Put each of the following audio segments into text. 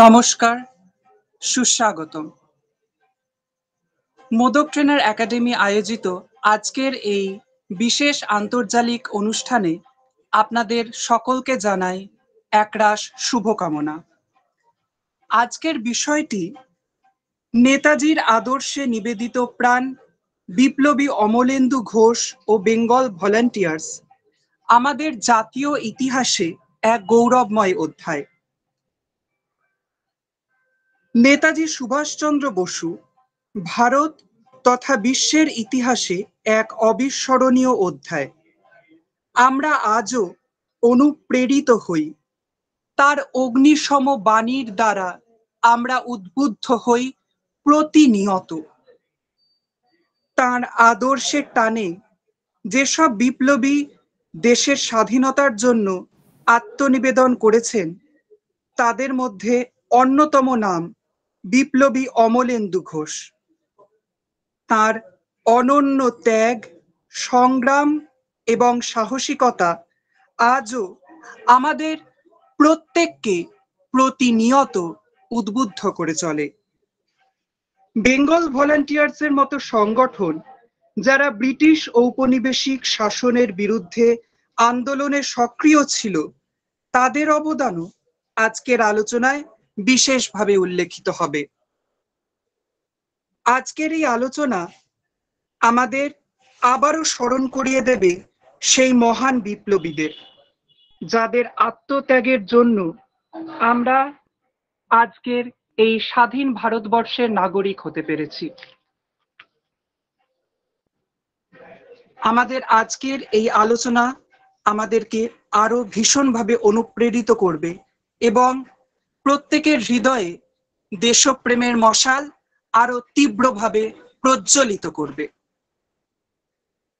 নমস্কার, সুস্বাগতম। Modak trainer academy আয়োজিত আজকের এই বিশেষ আন্তর্জালিক অনুষ্ঠানে আপনাদের সকলকে জানাই একরাশ শুভকামনা। আজকের বিষয়টি নেতাজির আদর্শে নিবেদিত প্রাণ বিপ্লবী অমলেন্দু ঘোষ ও বেঙ্গল ভলান্টিয়ার্স আমাদের জাতীয় ইতিহাসে এক গৌরবময় অধ্যায়। নেতাজি সুভাষচন্দ্র বসু ভারত তথা বিশ্বের ইতিহাসে এক অবিস্মরণীয় অধ্যায়। আমরা আজও অনুপ্রেরিত হই, তার অগ্নিসম বাণীর দ্বারা আমরা উদ্বুদ্ধ হই প্রতিনিয়ত। তার আদর্শের টানে যেসব বিপ্লবী দেশের স্বাধীনতার জন্য আত্মনিবেদন করেছেন, তাদের মধ্যে অন্যতম নাম বিপ্লবী অমলেন্দু ঘোষ। তার অনন্য ত্যাগ, সংগ্রাম এবং সাহসিকতা আজও আমাদের প্রত্যেককে প্রতিনিয়ত উদ্বুদ্ধ করে চলে। বেঙ্গল ভলান্টিয়ার্সের মতো সংগঠন যারা ব্রিটিশ ঔপনিবেশিক শাসনের বিরুদ্ধে আন্দোলনে সক্রিয় ছিল, তাদের অবদানও আজকের আলোচনায় বিশেষভাবে উল্লেখিত হবে। আজকের এই আলোচনা আমাদের আবারও স্মরণ করিয়ে দেবে সেই মহান বিপ্লবীদের, যাদের আত্মত্যাগের জন্য আমরা আজকের এই স্বাধীন ভারতবর্ষের নাগরিক হতে পেরেছি। আমাদের আজকের এই আলোচনা আমাদেরকে আরো ভীষণভাবে অনুপ্রেরিত করবে এবং প্রত্যেকের হৃদয়ে দেশপ্রেমের মশাল আরো তীব্রভাবে প্রজ্বলিত করবে।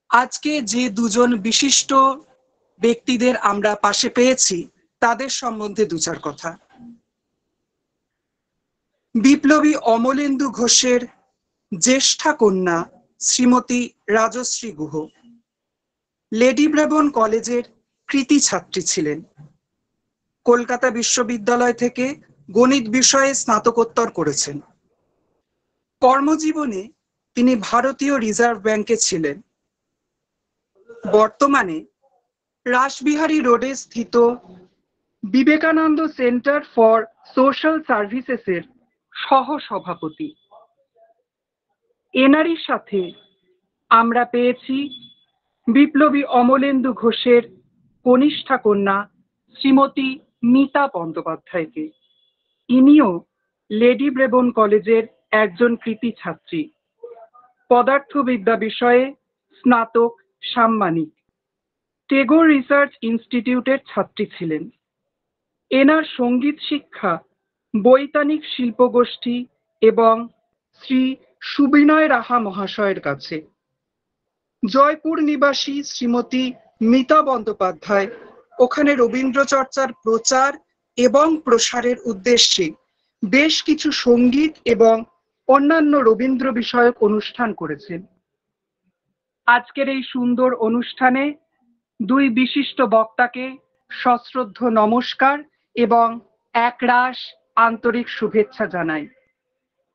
আজকে যে দুজন বিশিষ্ট ব্যক্তিদের আমরা পাশে পেয়েছি, তাদের সম্বন্ধে দু চার কথা। বিপ্লবী অমলেন্দু ঘোষের জ্যেষ্ঠা কন্যা শ্রীমতী রাজশ্রী গুহ লেডি ব্রেবোন কলেজের কৃতী ছাত্রী ছিলেন। কলকাতা বিশ্ববিদ্যালয় থেকে গণিত বিষয়ে স্নাতকোত্তর করেছেন। কর্মজীবনে তিনি ভারতীয় রিজার্ভ ব্যাংকে ছিলেন। বর্তমানে রাসবিহারী রোডে স্থিত বিবেকানন্দ সেন্টার ফর সোশ্যাল সার্ভিসেসের সহ-সভাপতি। এনারই সাথে আমরা পেয়েছি বিপ্লবী অমলেন্দু ঘোষের কনিষ্ঠা কন্যা শ্রীমতী মিতা বন্দ্যোপাধ্যায়কে। ইনিও লেডি ব্রেবোন কলেজের একজন কৃতী ছাত্রী, পদার্থবিদ্যা বিষয়ে স্নাতক সাম্মানিক, টেগোর রিসার্চ ইনস্টিটিউটের ছাত্রী ছিলেন। এনার সঙ্গীত শিক্ষা বৈতানিক শিল্পগোষ্ঠী এবং শ্রী সুবিনয় রাহা মহাশয়ের কাছে। জয়পুর নিবাসী শ্রীমতী মিতা বন্দ্যোপাধ্যায় ওখানে রবীন্দ্র চর্চার প্রচার এবং প্রসারের উদ্দেশ্যে বেশ কিছু সঙ্গীত এবং অন্যান্য রবীন্দ্র বিষয়ক অনুষ্ঠান করেছেন। আজকের এই সুন্দর অনুষ্ঠানে দুই বিশিষ্ট বক্তাকে সশ্রদ্ধ নমস্কার এবং একরাশ আন্তরিক শুভেচ্ছা জানাই।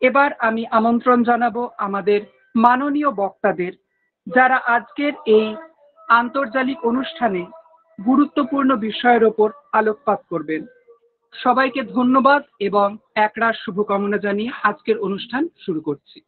এবার আমি আমন্ত্রণ জানাবো আমাদের মাননীয় বক্তাদের, যারা আজকের এই আন্তর্জালিক অনুষ্ঠানে গুরুত্বপূর্ণ বিষয়ের ওপর আলোকপাত করবেন। সবাইকে ধন্যবাদ এবং একরাশ শুভকামনা জানিয়ে আজকের অনুষ্ঠান শুরু করছি।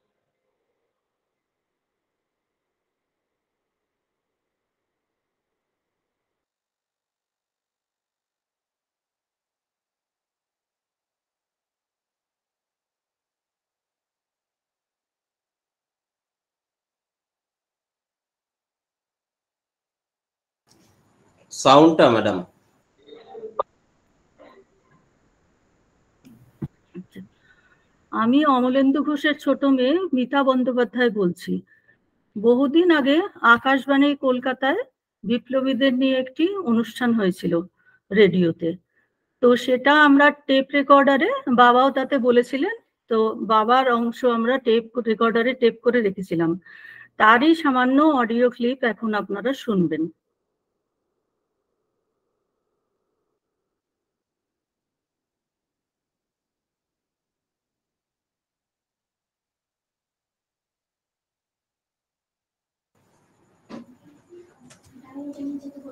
সাউন্ডটা ম্যাডাম। আমি অমলেন্দু ঘোষের ছোট মেয়ে মিতা বন্দ্যোপাধ্যায় বলছি। বহুদিন আগে আকাশবাণী কলকাতায় বিপ্লবীদের নিয়ে একটি অনুষ্ঠান হয়েছিল রেডিওতে। তো সেটা আমরা টেপ রেকর্ডারে, বাবাও তাতে বলেছিলেন, তো বাবার অংশ আমরা টেপ রেকর্ডারে টেপ করে রেখেছিলাম। তারই সামান্য অডিও ক্লিপ এখন আপনারা শুনবেন। বিপ্লবী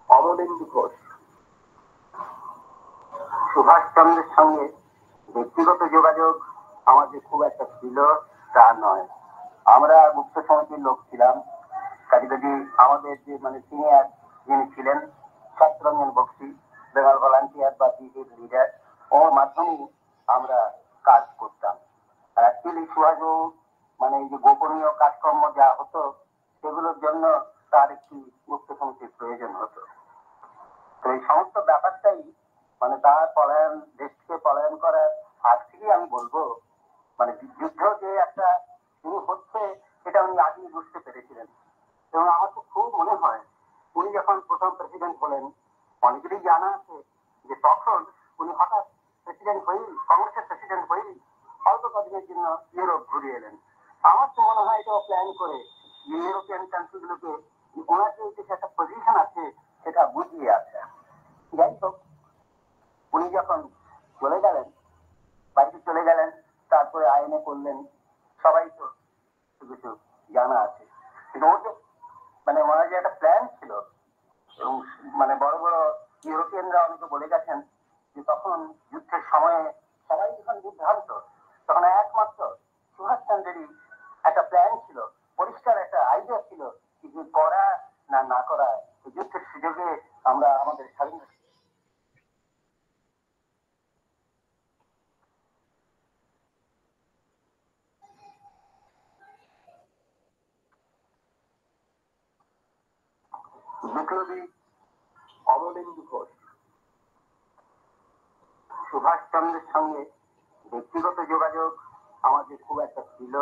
অমলেন্দু ঘোষ সুভাষচন্দ্রের সঙ্গে ব্যক্তিগত যোগাযোগ আমাদের খুব একটা ছিল তা নয়। আমরা গুপ্ত সমিতির লোক ছিলাম। কাজী আমাদের যে মানে সিনিয়র যিনি ছিলেন সত্যরঞ্জন বক্সি, বেঙ্গল ভলান্টিয়ার বা বিজেপি লিডার, ওর মাধ্যমেই আমরা কাজ করতাম। আর অ্যাকচুয়ালি সুভাষবাবু মানে এই যে গোপনীয় কাজকর্ম যা হতো সেগুলোর জন্য তার একটি গুপ্ত সমিতির প্রয়োজন হতো। তো এই সমস্ত ব্যাপারটাই মানে তার পলায়ন, দেশ থেকে পলায়ন করার আগ থেকেই আমি বলবো মানে যুদ্ধ যে একটা শুরু হচ্ছে এটা উনি আগেই বুঝতে পেরেছিলেন। এবং আমার তো খুব মনে হয় উনি যখন প্রথম প্রেসিডেন্ট হলেন, অনেকেরই জানা আছে যে তখন উনি হঠাৎ প্রেসিডেন্ট হয়েই, কংগ্রেসের প্রেসিডেন্ট হয়েই অল্প কদিনের জন্য ইউরোপ ঘুরে এলেন। আমার তো মনে হয় এটাও প্ল্যান করে ইউরোপিয়ান কান্ট্রি গুলোকে ওনার যে একটা পজিশন আছে সেটা বুঝিয়ে আছে। যাই হোক, উনি যখন চলে গেলেন, বাড়িতে চলে গেলেন, তারপরে আইনে করলেন, সবাই তো কিছু জানা আছে। কিন্তু ওর যে মানে ওনার যে একটা প্ল্যান ছিল, এবং মানে বড় বড় ইউরোপিয়ানরা অনেকে বলে গেছেন যে তখন যুদ্ধের সময়ে সবাই যখন বিভ্রান্ত, তখন একমাত্র সুভাষচন্দ্রেরই একটা প্ল্যান ছিল, পরিষ্কার একটা আইডিয়া ছিল যে করা না না করা, যুদ্ধের সুযোগে আমরা আমাদের স্বাধীনতা। বিপ্লবী অমলেন্দু ঘোষ সুভাষচন্দ্রের সঙ্গে ব্যক্তিগত যোগাযোগ আমাদের খুব একটা ছিল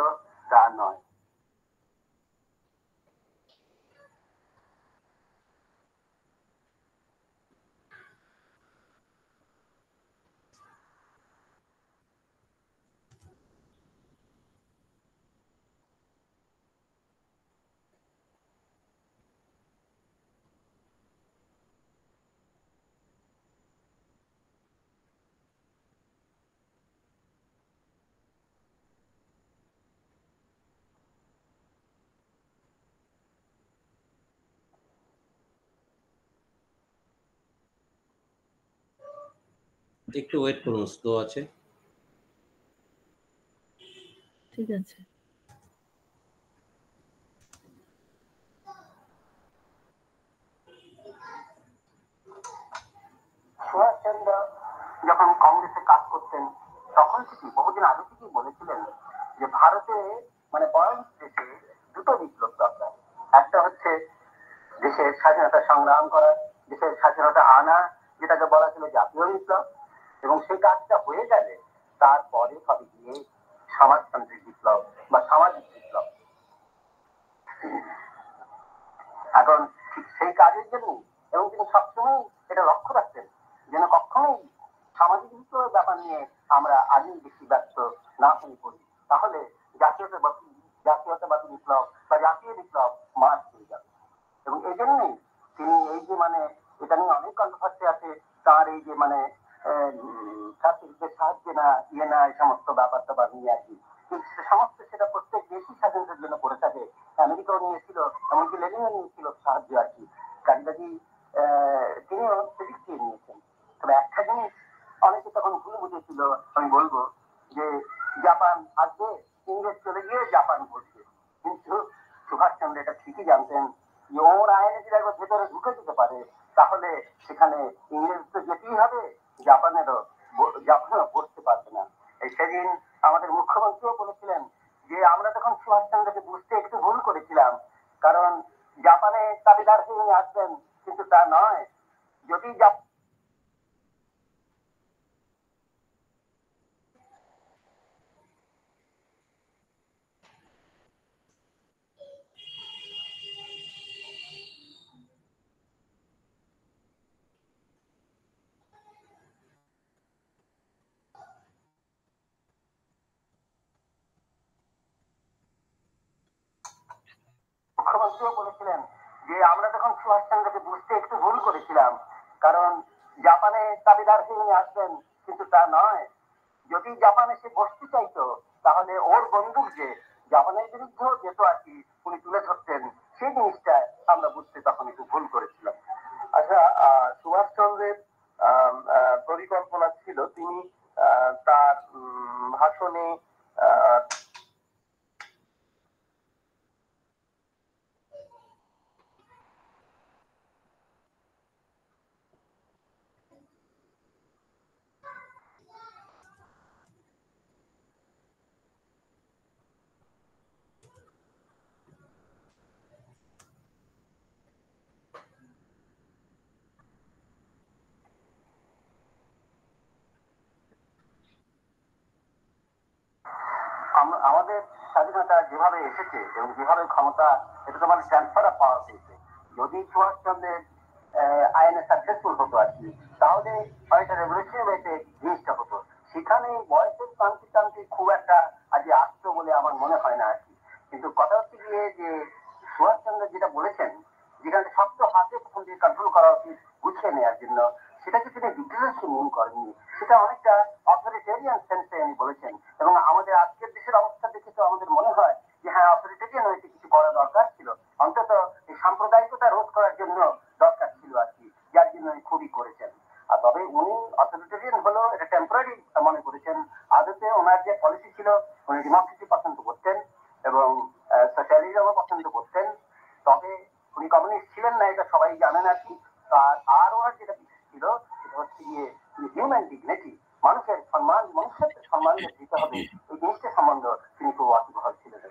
তা নয়। একটু ওয়েট করুন, স্লো আছে। ঠিক আছে। সুভাষচন্দ্র যখন কংগ্রেসে কাজ করতেন তখন থেকে বহুদিন আগে থেকেই বলেছিলেন যে ভারতে মানে বরং দেশে দুটো বিপ্লব দরকার। একটা হচ্ছে দেশের স্বাধীনতা সংগ্রাম করা, দেশের স্বাধীনতা আনা, যেটাকে বলা ছিল জাতীয় বিপ্লব, এবং সেই কাজটা হয়ে গেলে তারপরে হবে গিয়ে সমাজতান্ত্রিক বিপ্লব বা সামাজিক বিপ্লব। এখন ঠিক সেই কাজের জন্য এবং তিনি সবসময় এটা লক্ষ্য রাখতেন যেন কখনোই সামাজিক বিপ্লবের ব্যাপার নিয়ে আমরা আগেই বেশি ব্যস্ত না হয়ে পড়ি, তাহলে জাতীয়তাবাদী বিপ্লব বা জাতীয় বিপ্লব মার হয়ে যাবে। এবং এই জন্যই তিনি এই যে মানে এটা নিয়ে অনেক কন্ট্রোভার্সি আছে, তার এই যে মানে সাহায্য না ইয়ে না এই সমস্ত ব্যাপার ট্যাপার নিয়ে আর কি, কিন্তু সমস্ত সেটা প্রত্যেক দেশই স্বাধীনতার জন্য করে থাকে। আমেরিকাও নিয়েছিল, এমনকি লেনিনও নিয়েছিল সাহায্য আর কি। কাজী তিনিও সেদিক দিয়ে নিয়েছেন। তবে একটা জিনিস অনেকে তখন ভুল বুঝেছিল, আমি বলবো যে জাপান আসবে, ইংরেজ চলে গিয়ে জাপান বসবে, কিন্তু সুভাষচন্দ্র এটা ঠিকই জানতেন যে ওর আইনে যদি একবার ভেতরে ঢুকে যেতে পারে তাহলে সেখানে ইংরেজ তো যেতেই হবে, জাপানেরও বসতে পারবে না। সেদিন আমাদের মুখ্যমন্ত্রীও বলেছিলেন যে আমরা তখন সুভাষচন্দ্রকে বুঝতে একটু ভুল করেছিলাম, কারণ জাপানে দাবিদার হয়ে আসবেন, কিন্তু তা নয়। যদি মুখ্যমন্ত্রীও বলেছিলেন যে আমরা তখন সুভাষচন্দ্রকে বুঝতে একটু ভুল করেছিলাম, কারণ জাপানে দাবিদার হয়ে আসবেন, কিন্তু তা নয়। যদি জাপানে সে বসতে চাইতো তাহলে ওর বন্দুক যে জাপানের বিরুদ্ধেও যেত আর কি উনি তুলে ধরতেন, সেই জিনিসটা আমরা বুঝতে তখন একটু ভুল করেছিলাম। আচ্ছা, সুভাষচন্দ্রের পরিকল্পনা ছিল তিনি তার ভাষণে আমাদের স্বাধীনতা যেভাবে এসেছে এবং যেভাবে ক্ষমতা, এটা তো মানে ট্রান্সফার অফ পাওয়ার হয়েছে। যদি সুভাষচন্দ্রের আইনে সাকসেসফুল হতো আর কি, তাহলে হয়তো রেভলিউশনারি ওয়েতে জিনিসটা হতো। সেখানে বয়সের ক্রান্তি ক্রান্তি খুব একটা আজ আসতো বলে আমার মনে হয় না আর কি। কিন্তু কথা হচ্ছে গিয়ে যে সুভাষচন্দ্র যেটা বলেছেন, যেখানে শক্ত হাতে প্রথম দিয়ে কন্ট্রোল করা উচিত গুছিয়ে নেওয়ার জন্য, সেটাকে তিনি ডিক্লারেশন নিয়ম করেননি, সেটা অনেকটা অথরিটেরিয়ান সেন্সে উনি বলেছেন। এবং আমাদের আজকের দেশের অবস্থা দেখে তো আমাদের মনে হয় যে হ্যাঁ, অথরিটেরিয়ান হয়েছে কিছু করা দরকার ছিল, অন্তত এই সাম্প্রদায়িকতা রোধ করার জন্য দরকার ছিল আর কি, যার জন্য উনি খুবই করেছেন। আর তবে উনি অথরিটেরিয়ান হলো এটা টেম্পোরারি মনে করেছেন। আদতে ওনার যে পলিসি ছিল, উনি ডেমোক্রেসি পছন্দ করতেন এবং সোশ্যালিজমও পছন্দ করতেন। তবে উনি কমিউনিস্ট ছিলেন না, এটা সবাই জানেন আর কি। আর ওনার যেটা ছিল সেটা হচ্ছে গিয়ে হিউম্যান ডিগনিটি, মানুষের সম্মান, মনুষ্যত্বের সম্মান দিতে হবে, এই জিনিসটা সম্বন্ধ তিনি খুব ওয়াকিবহাল ছিলেন।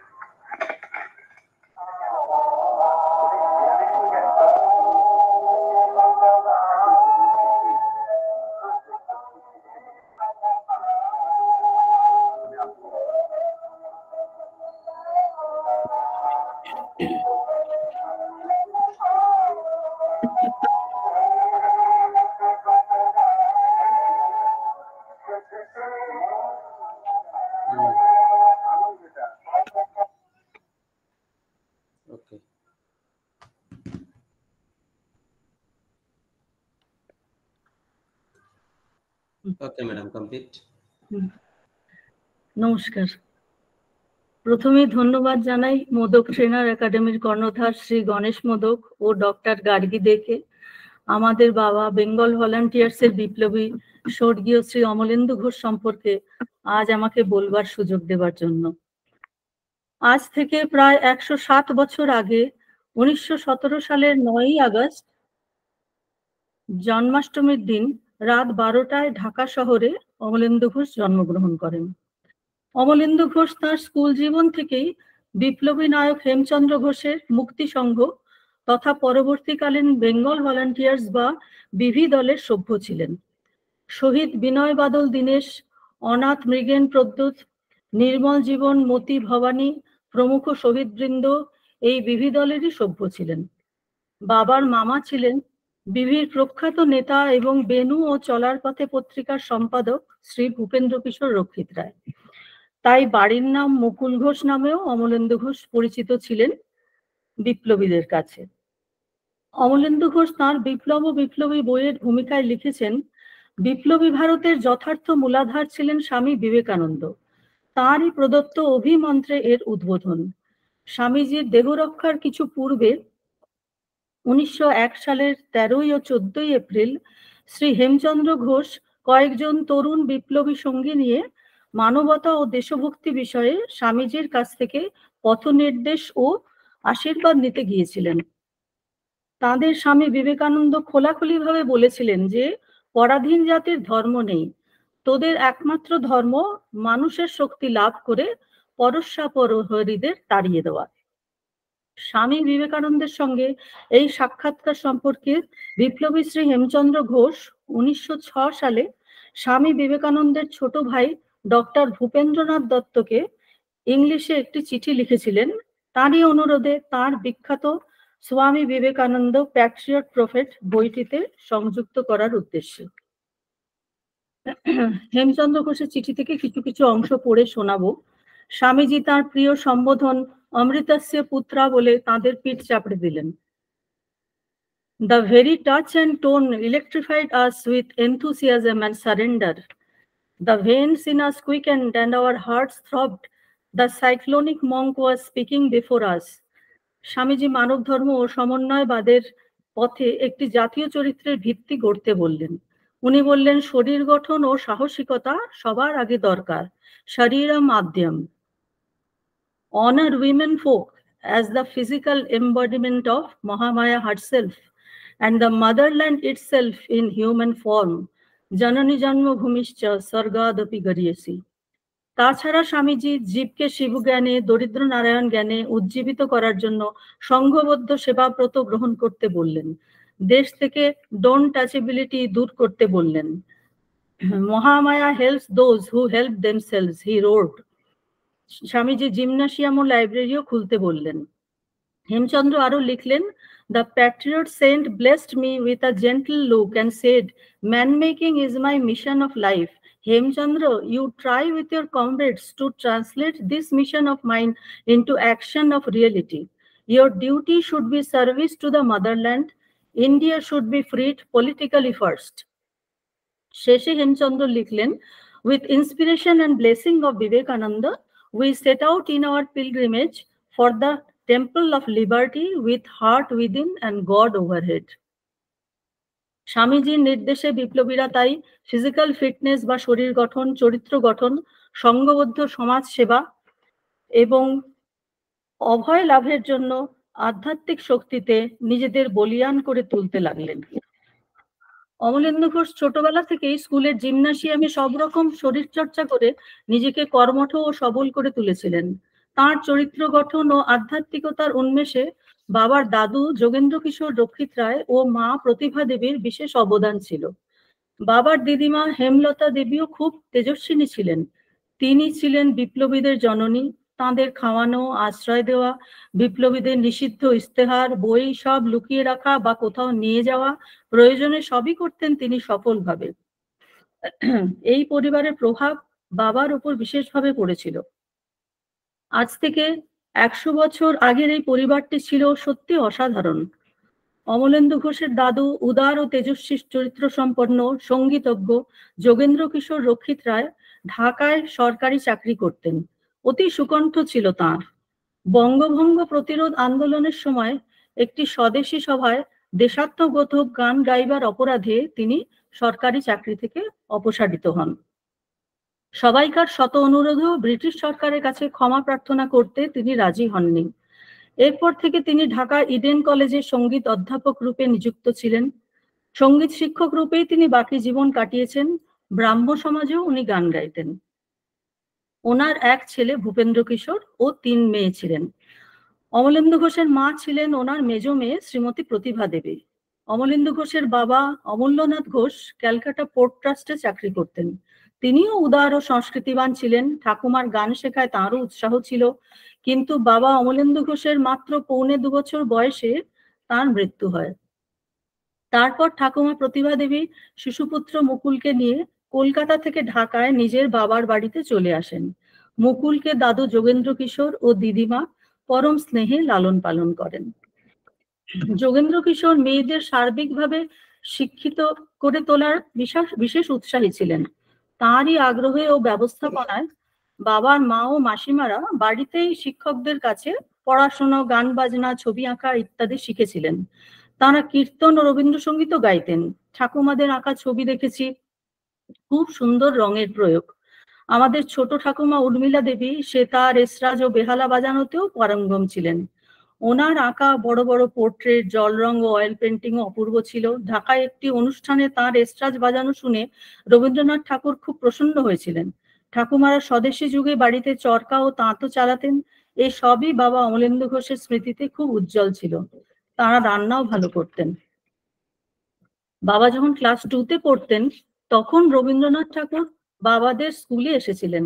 Okay. Okay, madam, complete. নমস্কার। প্রথমে ধন্যবাদ জানাই মোদক ট্রেনার একাডেমির কর্ণধার শ্রী গণেশ মোদক ও ডক্টর গার্গী দেকে আমাদের বাবা বেঙ্গল ভলান্টিয়ার্সের বিপ্লবী স্বর্গীয় শ্রী অমলেন্দু ঘোষ সম্পর্কে আজ আমাকে বলবার সুযোগ দেবার জন্য। আজ থেকে প্রায় 107 বছর আগে 1917 সালের 9ই আগস্ট জন্মাষ্টমীর দিন রাত 12টায় ঢাকা শহরে অমলেন্দু ঘোষ জন্মগ্রহণ করেন। অমলেন্দু ঘোষ তাঁর স্কুল জীবন থেকেই বিপ্লবী নায়ক হেমচন্দ্র ঘোষের মুক্তি সংঘ তথা পরবর্তীকালীন বেঙ্গল ভলান্টিয়ার্স বা বিভি দলের সভ্য ছিলেন। শহীদ বিনয় বাদল দীনেশ, অনাথ মৃগেন প্রদ্যুৎ, নির্মল জীবন, মতি ভবানী প্রমুখ শহীদবৃন্দ এই বিভি দলেরই সভ্য ছিলেন। বাবার মামা ছিলেন বিভির প্রখ্যাত নেতা এবং বেনু ও চলার পথে পত্রিকার সম্পাদক শ্রী ভূপেন্দ্র কিশোর রক্ষিত রায়। তাই বাড়ির নাম মুকুল ঘোষ নামেও অমলেন্দু ঘোষ পরিচিত ছিলেন বিপ্লবীদের কাছে। অমলেন্দু ঘোষ তাঁর বিপ্লব ও বিপ্লবী বইয়ের ভূমিকায় লিখেছেন, বিপ্লবী ভারতের যথার্থ মূলাধার ছিলেন স্বামী বিবেকানন্দ। তাঁরই প্রদত্ত অভিমন্ত্রে এর উদ্বোধন। স্বামীজির দেহরক্ষার কিছু পূর্বে 1901 সালের 13 ও 14 এপ্রিল শ্রী হেমচন্দ্র ঘোষ কয়েকজন তরুণ বিপ্লবী সঙ্গী নিয়ে মানবতা ও দেশভক্তি বিষয়ে স্বামীজির কাছ থেকে পথনির্দেশ ও আশীর্বাদ নিতে গিয়েছিলেন। তাঁদের স্বামী বিবেকানন্দ খোলাখুলিভাবে বলেছিলেন যে পরাধীন জাতির ধর্ম নেই, তোদের একমাত্র ধর্ম মানুষের শক্তি লাভ করে পরস্যাপরহরীদের তাড়িয়ে দেওয়া। স্বামী বিবেকানন্দের সঙ্গে এই সাক্ষাৎকার সম্পর্কে বিপ্লবী শ্রী হেমচন্দ্র ঘোষ 1906 সালে স্বামী বিবেকানন্দের ছোট ভাই ডক্টর ভূপেন্দ্রনাথ দত্তকে ইংলিশে একটি চিঠি লিখেছিলেন, তারই অনুরোধে তাঁর বিখ্যাত স্বামী বিবেকানন্দ প্যাট্রিয়ট প্রফেট বইটিতে সংযুক্ত করার উদ্দেশ্যে। হেমচন্দ্র ঘোষের চিঠি থেকে কিছু কিছু অংশ পড়ে শোনাবো। স্বামীজি তাঁর প্রিয় সম্বোধন অমৃতস্য পুত্রা বলে তাদের পিঠ চাপড়ে দিলেন। The very touch and tone electrified us with enthusiasm and surrender. The veins in us quickened and our hearts throbbed. The cyclonic monk was speaking before us. Swamiji মানব ধর্ম ও সমন্বয়বাদের পথে একটি জাতীয় চরিত্রের ভিত্তি গড়তে বললেন। উনি বললেন, শরীর গঠন ও সাহসিকতা সবার আগে দরকার। শরীরম মাধ্যম। Honor women folk as the physical embodiment of Mahamaya herself and the motherland itself in human form. Janani janma bhumischa sargadapi gariyasi. তাছাড়া স্বামীজি জীবকে শিবজ্ঞানে, দরিদ্র নারায়ণ জ্ঞানে উজ্জীবিত করার জন্য সংঘবদ্ধ সেবাব্রত গ্রহণ করতে বললেন। দেশ থেকে ডোন টাচেবিলিটি দূর করতে বললেন। Mahamaya helps those who help themselves, he wrote. Swamiji gymnasium ও লাইব্রেরিও খুলতে বললেন। হেমচন্দ্র আরো লিখলেন, The patriot saint blessed me with a gentle look and said, man making is my mission of life. Hemchandra, you try with your comrades to translate this mission of mine into action of reality. Your duty should be service to the motherland. India should be freed politically first. শেষে হেমচন্দ্র লিখলেন, with inspiration and blessing of Vivekananda, we set out in our pilgrimage for the temple of liberty with heart within and God overhead. স্বামীজির নির্দেশে বিপ্লবীরা তাই physical fitness বা শরীর গঠন, চরিত্র গঠন, সংঘবদ্ধ সমাজ সেবা এবং অভয় লাভের জন্য আধ্যাত্মিক শক্তিতে নিজেদের বলিয়ান করে তুলতে লাগলেন। অমলেন্দু ঘোষ ছোটবেলা থেকেই স্কুলের জিমনাসিয়ামে সব রকম শরীর চর্চা করে নিজেকে কর্মঠ ও সবল করে তুলেছিলেন। তার চরিত্র গঠন ও আধ্যাত্মিকতার উন্মেষে বাবার দাদু যোগেন্দ্র কিশোর রক্ষিত রায় ও মা প্রতিভা দেবীর বিশেষ অবদান ছিল। বাবার দিদিমা হেমলতা দেবীও খুব তেজস্বিনী ছিলেন। তিনি ছিলেন বিপ্লবীদের জননী। তাঁদের খাওয়ানো, আশ্রয় দেওয়া, বিপ্লবীদের নিষিদ্ধ ইস্তেহার, বই সব লুকিয়ে রাখা বা কোথাও নিয়ে যাওয়া, প্রয়োজনে সবই করতেন তিনি সফলভাবে। এই পরিবারের প্রভাব বাবার উপর বিশেষভাবে পড়েছিল। আজ থেকে 100 বছর আগের এই পরিবারটি ছিল সত্যি অসাধারণ। অমলেন্দু ঘোষের দাদু উদার ও তেজস্বী চরিত্র সম্পন্ন সঙ্গীতজ্ঞ যোগেন্দ্র কিশোর রক্ষিত রায় ঢাকায় সরকারি চাকরি করতেন। অতি সুকণ্ঠ ছিল তাঁর। বঙ্গভঙ্গ প্রতিরোধ আন্দোলনের সময় একটি স্বদেশী সভায় দেশাত্মবোধক গান গাইবার অপরাধে তিনি সরকারি চাকরি থেকে অপসারিত হন। সবাইকার শত অনুরোধেও ব্রিটিশ সরকারের কাছে ক্ষমা প্রার্থনা করতে তিনি রাজি হননি। এরপর থেকে তিনি ঢাকা ইডেন কলেজে সঙ্গীত অধ্যাপক রূপে নিযুক্ত ছিলেন। সঙ্গীত শিক্ষক রূপেই তিনি বাকি জীবন কাটিয়েছেন। ব্রাহ্ম সমাজেও উনি গান গাইতেন। ওনার এক ছেলে ভূপেন্দ্র কিশোর ও 3 মেয়ে ছিলেন। অমলেন্দু ঘোষের মা ছিলেন ওনার মেজ মেয়ে শ্রীমতী প্রতিভা দেবী। অমলেন্দু ঘোষের বাবা অমূল্যনাথ ঘোষ ক্যালকাটা পোর্ট ট্রাস্টে চাকরি করতেন। তিনিও উদার ও সংস্কৃতিবান ছিলেন। ঠাকুমার গান শেখায় তাঁরও উৎসাহ ছিল। কিন্তু বাবা অমলেন্দু ঘোষের মাত্র 1.25 বছর বয়সে তার মৃত্যু হয়। তারপর ঠাকুমা প্রতিভা দেবী শিশুপুত্র মুকুলকে নিয়ে কলকাতা থেকে ঢাকায় নিজের বাবার বাড়িতে চলে আসেন। মুকুলকে দাদু যোগেন্দ্র কিশোর ও দিদিমা পরম স্নেহে লালন পালন করেন। যোগেন্দ্র কিশোর মেয়েদের সার্বিকভাবে শিক্ষিত করে তোলার বিশেষ উৎসাহী ছিলেন। তাঁরই আগ্রহে ও ব্যবস্থাপনায় বাবার মা ও মাসিমারা বাড়িতেই শিক্ষকদের কাছে পড়াশোনা, গান বাজনা, ছবি আঁকা ইত্যাদি শিখেছিলেন। তারা কীর্তন ও রবীন্দ্রসঙ্গীতও গাইতেন। ঠাকুমাদের আঁকা ছবি দেখেছি, খুব সুন্দর রঙের প্রয়োগ। আমাদের ছোট ঠাকুমা উর্মিলা দেবী সেতার, এসরাজ ও বেহালা বাজানোতেও পারঙ্গম ছিলেন। ওনার আঁকা বড় বড় পোর্ট্রেট, জল রং ও অয়েল পেন্টিং অপূর্ব ছিল। ঢাকায় একটি অনুষ্ঠানে তাঁর এসরাজ বাজানো শুনে রবীন্দ্রনাথ ঠাকুর খুব প্রসন্ন হয়েছিলেন। ঠাকুমারা স্বদেশী যুগে বাড়িতে চরকা ও তাঁতও চালাতেন। এই সবই বাবা অমলেন্দু ঘোষের স্মৃতিতে খুব উজ্জ্বল ছিল। তাঁরা রান্নাও ভালো করতেন। বাবা যখন ক্লাস 2-তে পড়তেন তখন রবীন্দ্রনাথ ঠাকুর বাবাদের স্কুলে এসেছিলেন।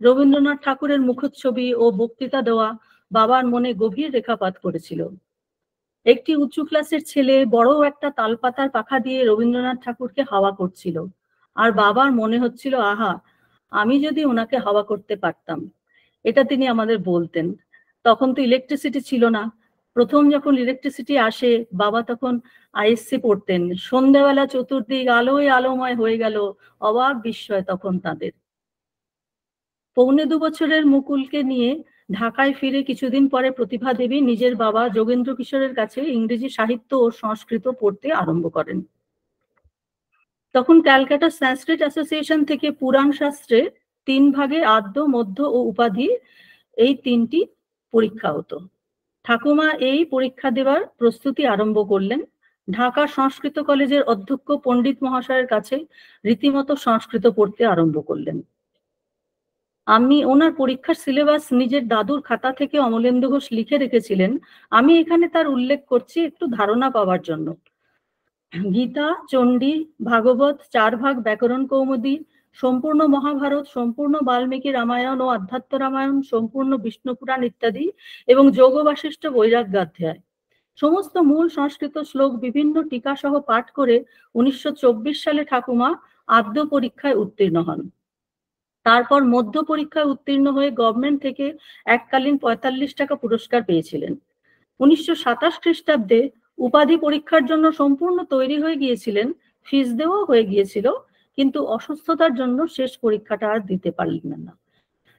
রবীন্দ্রনাথ ঠাকুরের মুখচ্ছবি ও বক্তৃতা দেওয়া বাবার মনে গভীর রেখাপাত করেছিল। একটি উঁচু ক্লাসের ছেলে বড় একটা তালপাতার পাখা দিয়ে রবীন্দ্রনাথ ঠাকুরকে হাওয়া করছিল। আর বাবার মনে হচ্ছিল, আহা, আমি যদি ওনাকে হাওয়া করতে পারতাম। এটা তিনি আমাদের বলতেন। তখন তো ইলেকট্রিসিটি ছিল না। প্রথম যখন ইলেকট্রিসিটি আসে, বাবা তখন আইএসসি পড়তেন। সন্ধ্যাবেলা চতুর্দিক আলোয় আলোময় হয়ে গেল, অবাক বিস্ময় তখন তাদের। 1.25 বছরের মুকুলকে নিয়ে ঢাকায় ফিরে কিছুদিন পরে প্রতিভা দেবী নিজের বাবা যোগেন্দ্র কিশোরের কাছে ইংরেজি সাহিত্য ও সংস্কৃত পড়তে আরম্ভ করেন। তখন ক্যালকাটা সংস্কৃত অ্যাসোসিয়েশন থেকে পুরাণ শাস্ত্রে 3 ভাগে আদ্য, মধ্য ও উপাধি, এই 3টি পরীক্ষা হতো। ঠাকুমা এই পরীক্ষা দেওয়ার প্রস্তুতি আরম্ভ করলেন। ঢাকা সংস্কৃত কলেজের অধ্যক্ষ পণ্ডিত মহাশয়ের কাছে রীতিমতো সংস্কৃত পড়তে আরম্ভ করলেন। আমি ওনার পরীক্ষার সিলেবাস নিজের দাদুর খাতা থেকে অমলেন্দু ঘোষ লিখে রেখেছিলেন। আমি এখানে তার উল্লেখ করছি একটু ধারণা পাওয়ার জন্য। গীতা, চণ্ডী, ভাগবত, 4 ভাগ ব্যাকরণ কৌমুদী, সম্পূর্ণ মহাভারত, সম্পূর্ণ বাল্মীকি রামায়ণ ও আধ্যাত্ম রামায়ণ, সম্পূর্ণ বিষ্ণু পুরাণ ইত্যাদি এবং যোগ বাশিষ্ঠ বৈরাগ্যাধ্যায়, সমস্ত মূল সংস্কৃত শ্লোক বিভিন্ন টিকা সহ পাঠ করে 1924 সালে ঠাকুমা আদ্য পরীক্ষায় উত্তীর্ণ হন। তারপর মধ্য পরীক্ষায় উত্তীর্ণ হয়ে গভর্নমেন্ট থেকে এককালীন 45 টাকা পুরস্কার পেয়েছিলেন। 1927 খ্রিস্টাব্দে উপাধি পরীক্ষার জন্য সম্পূর্ণ তৈরি হয়ে গিয়েছিলেন, ফিস দেওয়া হয়ে গিয়েছিল, কিন্তু অসুস্থতার জন্য শেষ পরীক্ষাটা আর দিতে পারলেন না।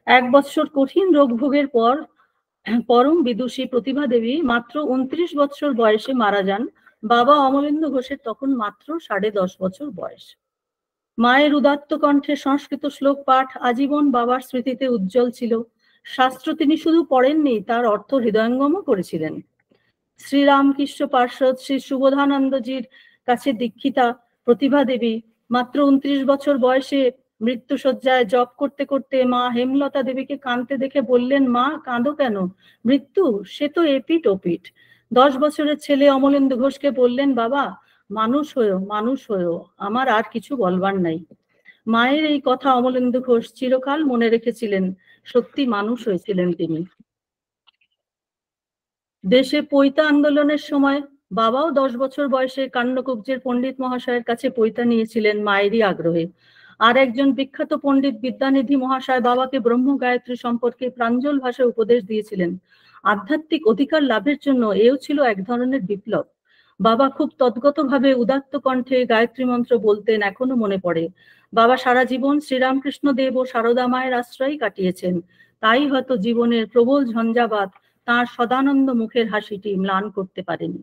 1 বছর কঠিন রোগ ভোগের পর পরম বিদুষী প্রতিভা দেবী মাত্র 29 বছর বয়সে মারা যান। বাবা অমলেন্দু ঘোষের তখন মাত্র 10.5 বছর বয়স। মায়ের উদাত্ত কণ্ঠে সংস্কৃত শ্লোক পাঠ আজীবন বাবার স্মৃতিতে উজ্জ্বল ছিল। শাস্ত্র তিনি শুধু পড়েননি, তার অর্থ হৃদয়ঙ্গমও করেছিলেন। শ্রীরামকৃষ্ণ পার্ষদ শ্রী সুবোধানন্দজির কাছে দীক্ষিতা প্রতিভা দেবী মাত্র 29 বছর বয়সে মৃত্যুশয্যায় জপ করতে করতে মা হেমলতা দেবীকে কাঁদতে দেখে বললেন, মা কাঁদো কেন? মৃত্যু সে তো এপিঠ ওপিঠ। 10 বছরের ছেলে অমলেন্দু ঘোষকে বললেন, বাবা মানুষ হয়েও, মানুষ হয়েও, আমার আর কিছু বলবার নাই। মায়ের এই কথা অমলেন্দু ঘোষ চিরকাল মনে রেখেছিলেন। সত্যি মানুষ হয়েছিলেন তিনি। দেশে পৈতা আন্দোলনের সময় বাবাও 10 বছর বয়সে কান্নকুব্জের পণ্ডিত মহাশয়ের কাছে পৈতা নিয়েছিলেন মায়েরই আগ্রহে। আর একজন বিখ্যাত পণ্ডিত বিদ্যানিধি মহাশয় বাবাকে ব্রহ্ম গায়ত্রী সম্পর্কে প্রাঞ্জল ভাষায় উপদেশ দিয়েছিলেন। আধ্যাত্মিক অধিকার লাভের জন্য এও ছিল এক ধরনের বিপ্লব। বাবা খুব তদ্গতভাবে উদাত্ত কণ্ঠে গায়ত্রী মন্ত্র বলতেন, এখনো মনে পড়ে। বাবা সারা জীবন শ্রীরামকৃষ্ণ দেব ও সারদা মায়ের আশ্রয় কাটিয়েছেন। তাই হয়তো জীবনের প্রবল ঝঞ্ঝাবাত তার সদানন্দ মুখের হাসিটি ম্লান করতে পারেনি।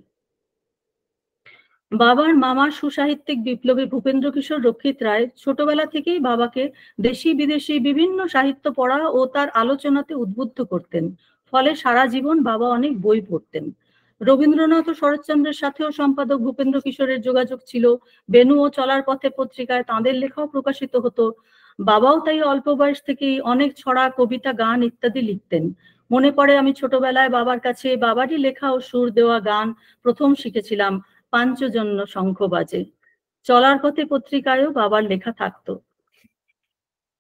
বাবার মামা সুসাহিত্যিক বিপ্লবী ভূপেন্দ্র কিশোর রক্ষিত রায় ছোটবেলা থেকেই বাবাকে দেশি বিদেশি বিভিন্ন সাহিত্য পড়া ও তার আলোচনাতে উদ্বুদ্ধ করতেন। ফলে সারা জীবন বাবা অনেক বই পড়তেন। রবীন্দ্রনাথ ও শরৎচন্দ্রের সাথেও সম্পাদক ভূপেন্দ্র কিশোরের যোগাযোগ ছিল। বেনু ও চলার পথে পত্রিকায় তাঁদের লেখাও প্রকাশিত হতো। বাবাও তাই অল্প বয়স থেকেই অনেক ছড়া, কবিতা, গান ইত্যাদি লিখতেন। মনে পড়ে আমি ছোটবেলায় বাবার কাছে বাবারই লেখা ও সুর দেওয়া গান প্রথম শিখেছিলাম, পাঞ্চজন্য শঙ্খ বাজে। চলার পথে পত্রিকায়ও বাবার লেখা থাকতো।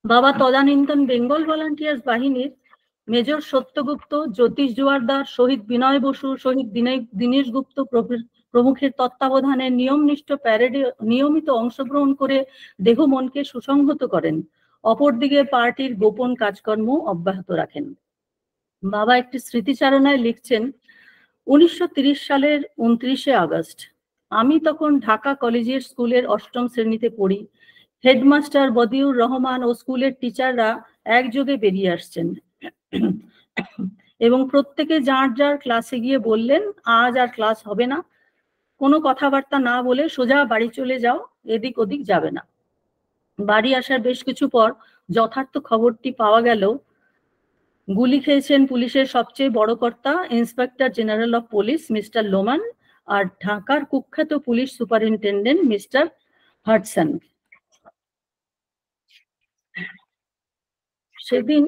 বাবা তদানীন্তন বেঙ্গল ভলান্টিয়ার্স বাহিনীর মেজর সত্যগুপ্ত, জ্যোতিষ জোয়ারদার, শহীদ বিনয় বসু, শহীদ দীনেশ গুপ্ত প্রমুখের তত্ত্বাবধানে নিয়মনিষ্ঠ প্যারেডে নিয়মিত অংশগ্রহণ করে দেহ মনকে সুসংহত করেন। অপরদিকে পার্টির গোপন কাজকর্ম অব্যাহত রাখেন। বাবা একটি স্মৃতিচারণায় লিখছেন, 1930 সালের 29শে আগস্ট আমি তখন ঢাকা কলেজিয়েট স্কুলের 8ম শ্রেণীতে পড়ি। হেডমাস্টার বদিউর রহমান ও স্কুলের টিচাররা একযোগে বেরিয়ে আসছেন এবং প্রত্যেকে যার যার ক্লাসে গিয়ে বললেন, আজ আর ক্লাস হবে না, কোনো কথাবার্তা না বলে সোজা বাড়ি চলে যাও, এদিক ওদিক যাবে না। বাড়ি আসার বেশ কিছু পর যথার্থ খবরটি পাওয়া গেল, গুলি খেয়েছেন পুলিশের সবচেয়ে বড় কর্তা inspector general of police mister Lowman আর ঢাকার কুখ্যাত পুলিশ সুপারিনটেন্ডেন্ট মিস্টার হাডসন। সেদিন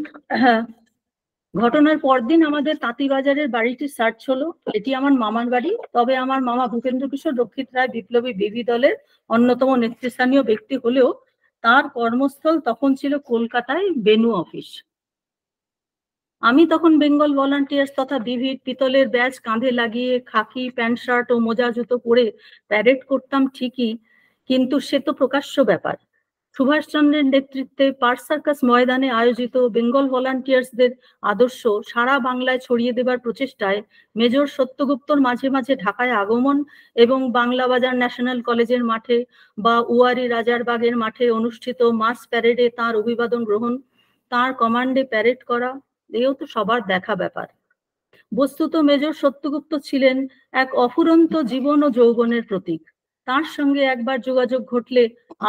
ঘটনার পরদিন আমাদের তাঁতিবাজারের বাড়িটি সার্চ হলো। এটি আমার মামার বাড়ি। তবে আমার মামা ভূপেন্দ্র কিশোর রক্ষিত রায় বিপ্লবী বিবি দলের অন্যতম নেতৃস্থানীয় ব্যক্তি হলেও তার কর্মস্থল তখন ছিল কলকাতায় বেনু অফিস। আমি তখন বেঙ্গল ভলান্টিয়ার্স তথা বিভিড পিতলের ব্যাজ কাঁধে লাগিয়ে খাকি প্যান্ট শার্ট ও মোজা জুতো পরে প্যারেড করতাম ঠিকই, কিন্তু সে তো প্রকাশ্য ব্যাপার। সুভাষচন্দ্রের নেতৃত্বে পার্ক সার্কাস ময়দানে আয়োজিত বেঙ্গল ভলান্টিয়ার্সদের আদর্শ সারা বাংলায় ছড়িয়ে দেবার প্রচেষ্টায় মেজর সত্যগুপ্তর মাঝে মাঝে ঢাকায় আগমন এবং বাংলা বাজার ন্যাশনাল কলেজের মাঠে বা উয়ারি রাজারবাগের মাঠে অনুষ্ঠিত মাস প্যারেডে তাঁর অভিবাদন গ্রহণ, তাঁর কমান্ডে প্যারেড করা, এও তো সবার দেখা ব্যাপার। বস্তুত মেজর সত্যগুপ্ত ছিলেন এক অফুরন্ত জীবন ও যৌবনের প্রতীক। তার সঙ্গে একবার যোগাযোগ ঘটলে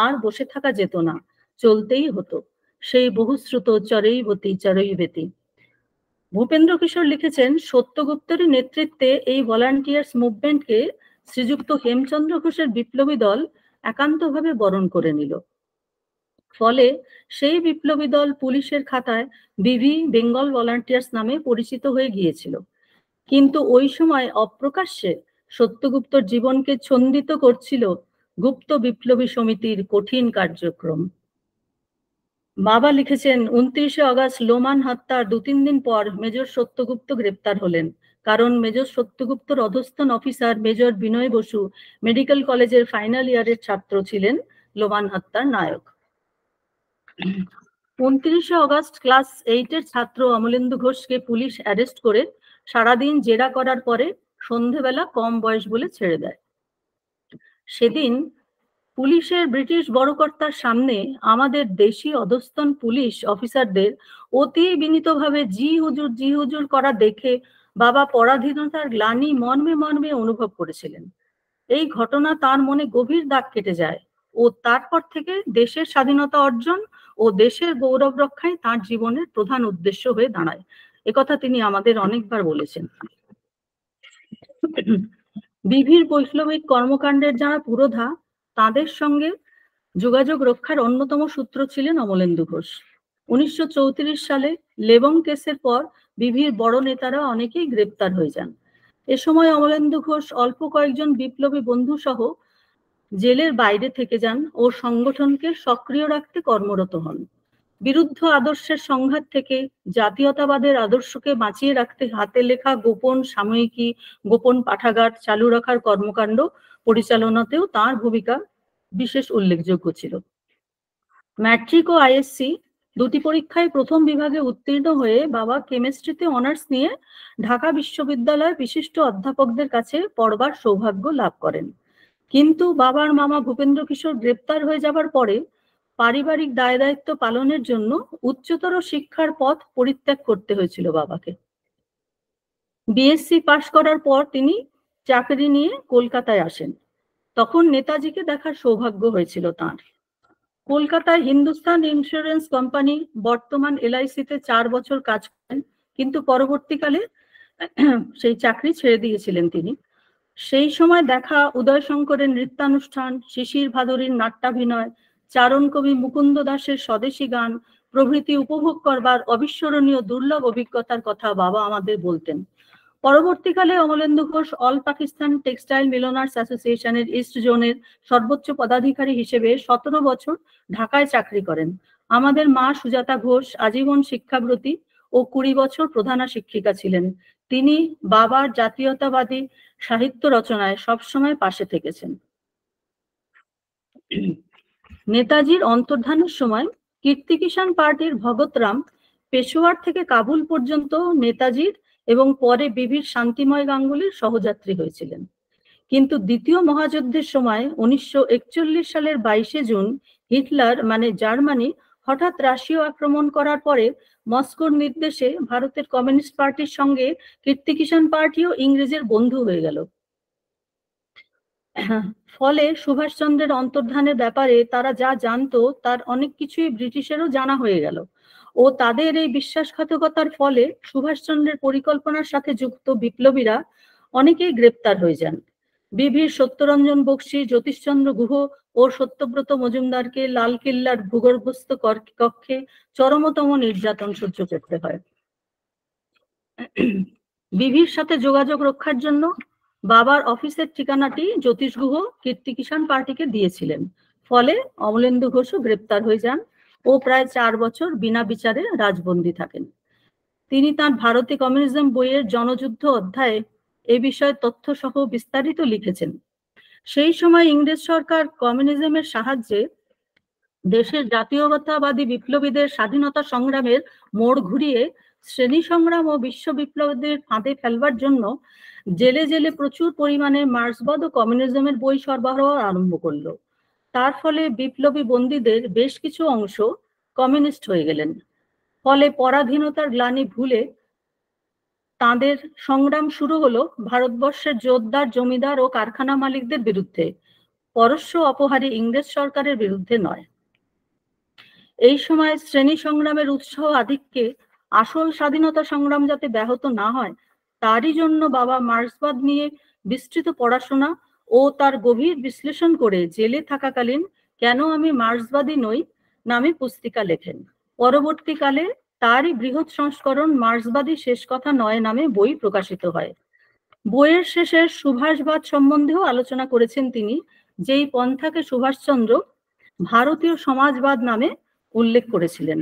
আর বসে থাকা যেত না, চলতেই হতো। সেই বহুশ্রুত চরৈবতী চরৈবেতী। ভূপেন্দ্র কিশোর লিখেছেন, সত্যগুপ্তেরই নেতৃত্বে এই ভলান্টিয়ার্স মুভমেন্টকে শ্রীযুক্ত হেমচন্দ্র ঘোষের বিপ্লবী দল একান্তভাবে বরণ করে নিল। ফলে সেই বিপ্লবী দল পুলিশের খাতায় বিভি বেঙ্গল ভলান্টিয়ার্স নামে পরিচিত হয়ে গিয়েছিল। কিন্তু ওই সময় অপ্রকাশ্যে সত্যগুপ্তর জীবনকে ছন্দিত করছিল গুপ্ত বিপ্লবী সমিতির কঠিন কার্যক্রম। বাবা লিখেছেন, 29শে অগাস্ট লোমান হত্যার 2-3 দিন পর মেজর সত্যগুপ্ত গ্রেপ্তার হলেন। কারণ মেজর সত্যগুপ্তর অধস্তন অফিসার মেজর বিনয় বসু মেডিকেল কলেজের ফাইনাল ইয়ারের ছাত্র ছিলেন লোমান হত্যার নায়ক। 29শে অগাস্ট ক্লাস 8-এর ছাত্র অমলেন্দু ঘোষকে পুলিশ অ্যারেস্ট করে সারাদিন জেরা করার পরে সন্ধেবেলা কম বয়স বলে ছেড়ে দেয়। সেদিন পুলিশের ব্রিটিশ বড়কর্তার সামনে আমাদের দেশি অধস্তন পুলিশ অফিসারদের অতি বিনীতভাবে জি হুজুর করা দেখে বাবা পরাধীনতার গ্লানি মর্মে মর্মে অনুভব করেছিলেন। এই ঘটনা তার মনে গভীর দাগ কেটে যায় ও তারপর থেকে দেশের স্বাধীনতা অর্জন ও দেশের গৌরব রক্ষাই তার জীবনের প্রধান উদ্দেশ্য হয়ে দাঁড়ায়। একথা তিনি আমাদের অনেকবার বলেছেন। বিভির বৈপ্লবিক কর্মকাণ্ডের যারা পুরোধা, তাদের সঙ্গে যোগাযোগ রক্ষার অন্যতম সূত্র ছিলেন অমলেন্দু ঘোষ। 1934 সালে লেবং কেসের পর বিভির বড় নেতারা অনেকেই গ্রেপ্তার হয়ে যান। এ সময় অমলেন্দু ঘোষ অল্প কয়েকজন বিপ্লবী বন্ধু সহ জেলের বাইরে থেকে যান ও সংগঠনকে সক্রিয় রাখতে কর্মরত হন। বিরুদ্ধ আদর্শের সংঘাত থেকে জাতীয়তাবাদের আদর্শকে বাঁচিয়ে রাখতে হাতে লেখা গোপন সাময়িকী, গোপন পাঠাগার চালু রাখার কর্মকাণ্ড পরিচালনাতেও তার ভূমিকা বিশেষ উল্লেখযোগ্য ছিল। ম্যাট্রিক ও আইএসসি দুটি পরীক্ষায় প্রথম বিভাগে উত্তীর্ণ হয়ে বাবা কেমিস্ট্রিতে অনার্স নিয়ে ঢাকা বিশ্ববিদ্যালয়ের বিশিষ্ট অধ্যাপকদের কাছে পড়বার সৌভাগ্য লাভ করেন। কিন্তু বাবার মামা ভূপেন্দ্র কিশোর গ্রেপ্তার হয়ে যাবার পরে পারিবারিক দায় দায়িত্ব পালনের জন্য উচ্চতর শিক্ষার পথ পরিত্যাগ করতে হয়েছিল বাবাকে। বিএসসি পাশ করার পর তিনি চাকরি নিয়ে কলকাতায় আসেন। তখন নেতাজিকে দেখার সৌভাগ্য হয়েছিল তাঁর। কলকাতায় হিন্দুস্তান ইন্স্যুরেন্স কোম্পানি, বর্তমান এলআইসিতে 4 বছর কাজ করেন, কিন্তু পরবর্তীকালে সেই চাকরি ছেড়ে দিয়েছিলেন তিনি। সেই সময় দেখা উদয় শঙ্করের নৃত্যানুষ্ঠান, শিশির ভাদুরীর নাট্যাভিনয়, চারণ কবি মুকুন্দ দাসের স্বদেশী গান প্রভৃতি উপভোগ করবার অবিস্মরণীয় দুর্লভ অভিজ্ঞতার কথা বাবা আমাদের বলতেন। পরবর্তীকালে অমলেন্দু ঘোষ অল পাকিস্তান টেক্সটাইল মিলনার্স অ্যাসোসিয়েশনের ইস্ট জোনের সর্বোচ্চ পদাধিকারী হিসেবে 17 বছর ঢাকায় চাকরি করেন। আমাদের মা সুজাতা ঘোষ আজীবন শিক্ষাব্রতী ও 20 বছর প্রধানা শিক্ষিকা ছিলেন। তিনি বাবার জাতীয়তাবাদী সাহিত্য রচনায় সবসময় পাশে থেকেছেন। নেতাজির অন্তর্ধানের সময় কীর্তি কিষাণ পার্টির ভগৎ রাম পেশোয়ার থেকে কাবুল পর্যন্ত নেতাজির এবং পরে বিভির শান্তিময় গাঙ্গুলির সহযাত্রী হয়েছিলেন। কিন্তু দ্বিতীয় মহাযুদ্ধের সময় 1941 সালের 22শে জুন হিটলার মানে জার্মানি হঠাৎ রাশিয়া আক্রমণ করার পরে মস্কোর নির্দেশে ভারতের কমিউনিস্ট পার্টির সঙ্গে কীর্তি কিষাণ পার্টিও ইংরেজের বন্ধু হয়ে গেল। ফলে সুভাষচন্দ্রের অন্তর্ধানের ব্যাপারে তারা যা জানতো তার অনেক কিছুই ব্রিটিশেরও জানা হয়ে গেল ও তাদের এই বিশ্বাসঘাতকতার ফলে সুভাষচন্দ্রের পরিকল্পনার সাথে যুক্ত বিপ্লবীরা অনেকেই গ্রেপ্তার হয়ে যান। বিভির সত্যরঞ্জন বক্সী, জ্যোতিষচন্দ্র গুহ ও সত্যব্রত মজুমদারকে লালকিল্লার ভূগর্ভস্থ কক্ষে চরমতম নির্যাতন সহ্য করতে হয়। বিভির সাথে যোগাযোগ রক্ষার জন্য বাবার অফিসের ঠিকানাটি জ্যোতিষ গুহ কীর্তি কিষাণ পার্টিকে দিয়েছিলেন। ফলে অমলেন্দু ঘোষও গ্রেপ্তার হয়ে যান ও প্রায় 4 বছর বিনা বিচারে রাজবন্দী থাকেন। তিনি তাঁর ভারতে কমিউনিজম বইয়ের জনযুদ্ধ অধ্যায়ে এ বিষয়ে তথ্য সহ বিস্তারিত লিখেছেন। সেই সময় ইংরেজ সরকার কমিউনিজমের সাহায্যে দেশের জাতীয়তাবাদী বিপ্লবীদের স্বাধীনতা সংগ্রামের মোড় ঘুরিয়ে শ্রেণী সংগ্রাম ও বিশ্ব বিপ্লবীদের ফাঁদে ফেলবার জন্য জেলে জেলে প্রচুর পরিমাণে মার্ক্সবাদ ও কমিউনিজমের বই সরবরাহ আরম্ভ করলো। তার ফলে বিপ্লবী বন্দীদের বেশ কিছু অংশ কমিউনিস্ট হয়ে গেলেন। ফলে পরাধীনতার গ্লানি ভুলে তাদের সংগ্রাম শুরু হলো ভারতবর্ষের জোরদার জমিদার ও কারখানা মালিকদের বিরুদ্ধে, পরশ্য অপহারী ইংরেজ সরকারের বিরুদ্ধে নয়। এই সময় শ্রেণী সংগ্রামের উৎসাহ আধিক্যে আসল স্বাধীনতা সংগ্রাম যাতে ব্যাহত না হয় তারই জন্য বাবা মার্ক্সবাদ নিয়ে বিস্তৃত পড়াশোনা ও তার গভীর বিশ্লেষণ করে জেলে থাকাকালীন কেন আমি মার্ক্সবাদী নই নামে পুস্তিকা লেখেন। পরবর্তীকালে তারই বৃহৎ সংস্করণ মার্ক্সবাদী শেষ কথা নয় নামে বই প্রকাশিত হয়। বইয়ের শেষে সুভাষবাদ সম্বন্ধেও আলোচনা করেছেন তিনি, যেই পন্থাকে সুভাষচন্দ্র ভারতীয় সমাজবাদ নামে উল্লেখ করেছিলেন।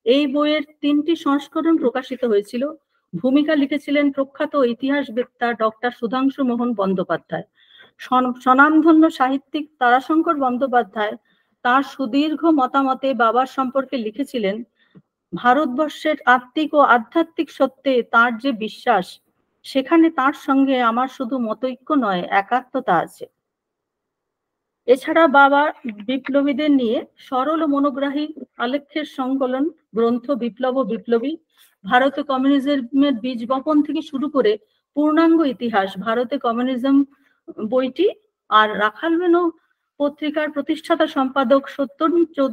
এই বইয়ের 3টি সংস্করণ প্রকাশিত হয়েছিল। ভূমিকা লিখেছিলেন প্রখ্যাত ইতিহাসবেত্তা ডক্টর সুধাংশু মোহন বন্দ্যোপাধ্যায়। স্বনামধন্য সাহিত্যিক তারাশঙ্কর বন্দ্যোপাধ্যায় তার সুদীর্ঘ মতামতে বাবার সম্পর্কে লিখেছিলেন, ভারতবর্ষের আত্মিক ও আধ্যাত্মিক সত্যে তার যে বিশ্বাস, সেখানে তার সঙ্গে আমার শুধু মতৈক্য নয়, একাত্মতা আছে। এছাড়া বাবা বিপ্লবীদের নিয়ে সরল ও মনোগ্রাহী আলেখ্যের সংকলন গ্রন্থ বিপ্লব ও বিপ্লবী, ভারতে কমিউনিজমের বীজ বপন থেকে শুরু করে পূর্ণাঙ্গ ইতিহাস, ভারতে কমিউনিজম বইটি, আর রাখালবেনু পত্রিকার প্রতিষ্ঠাতা সম্পাদক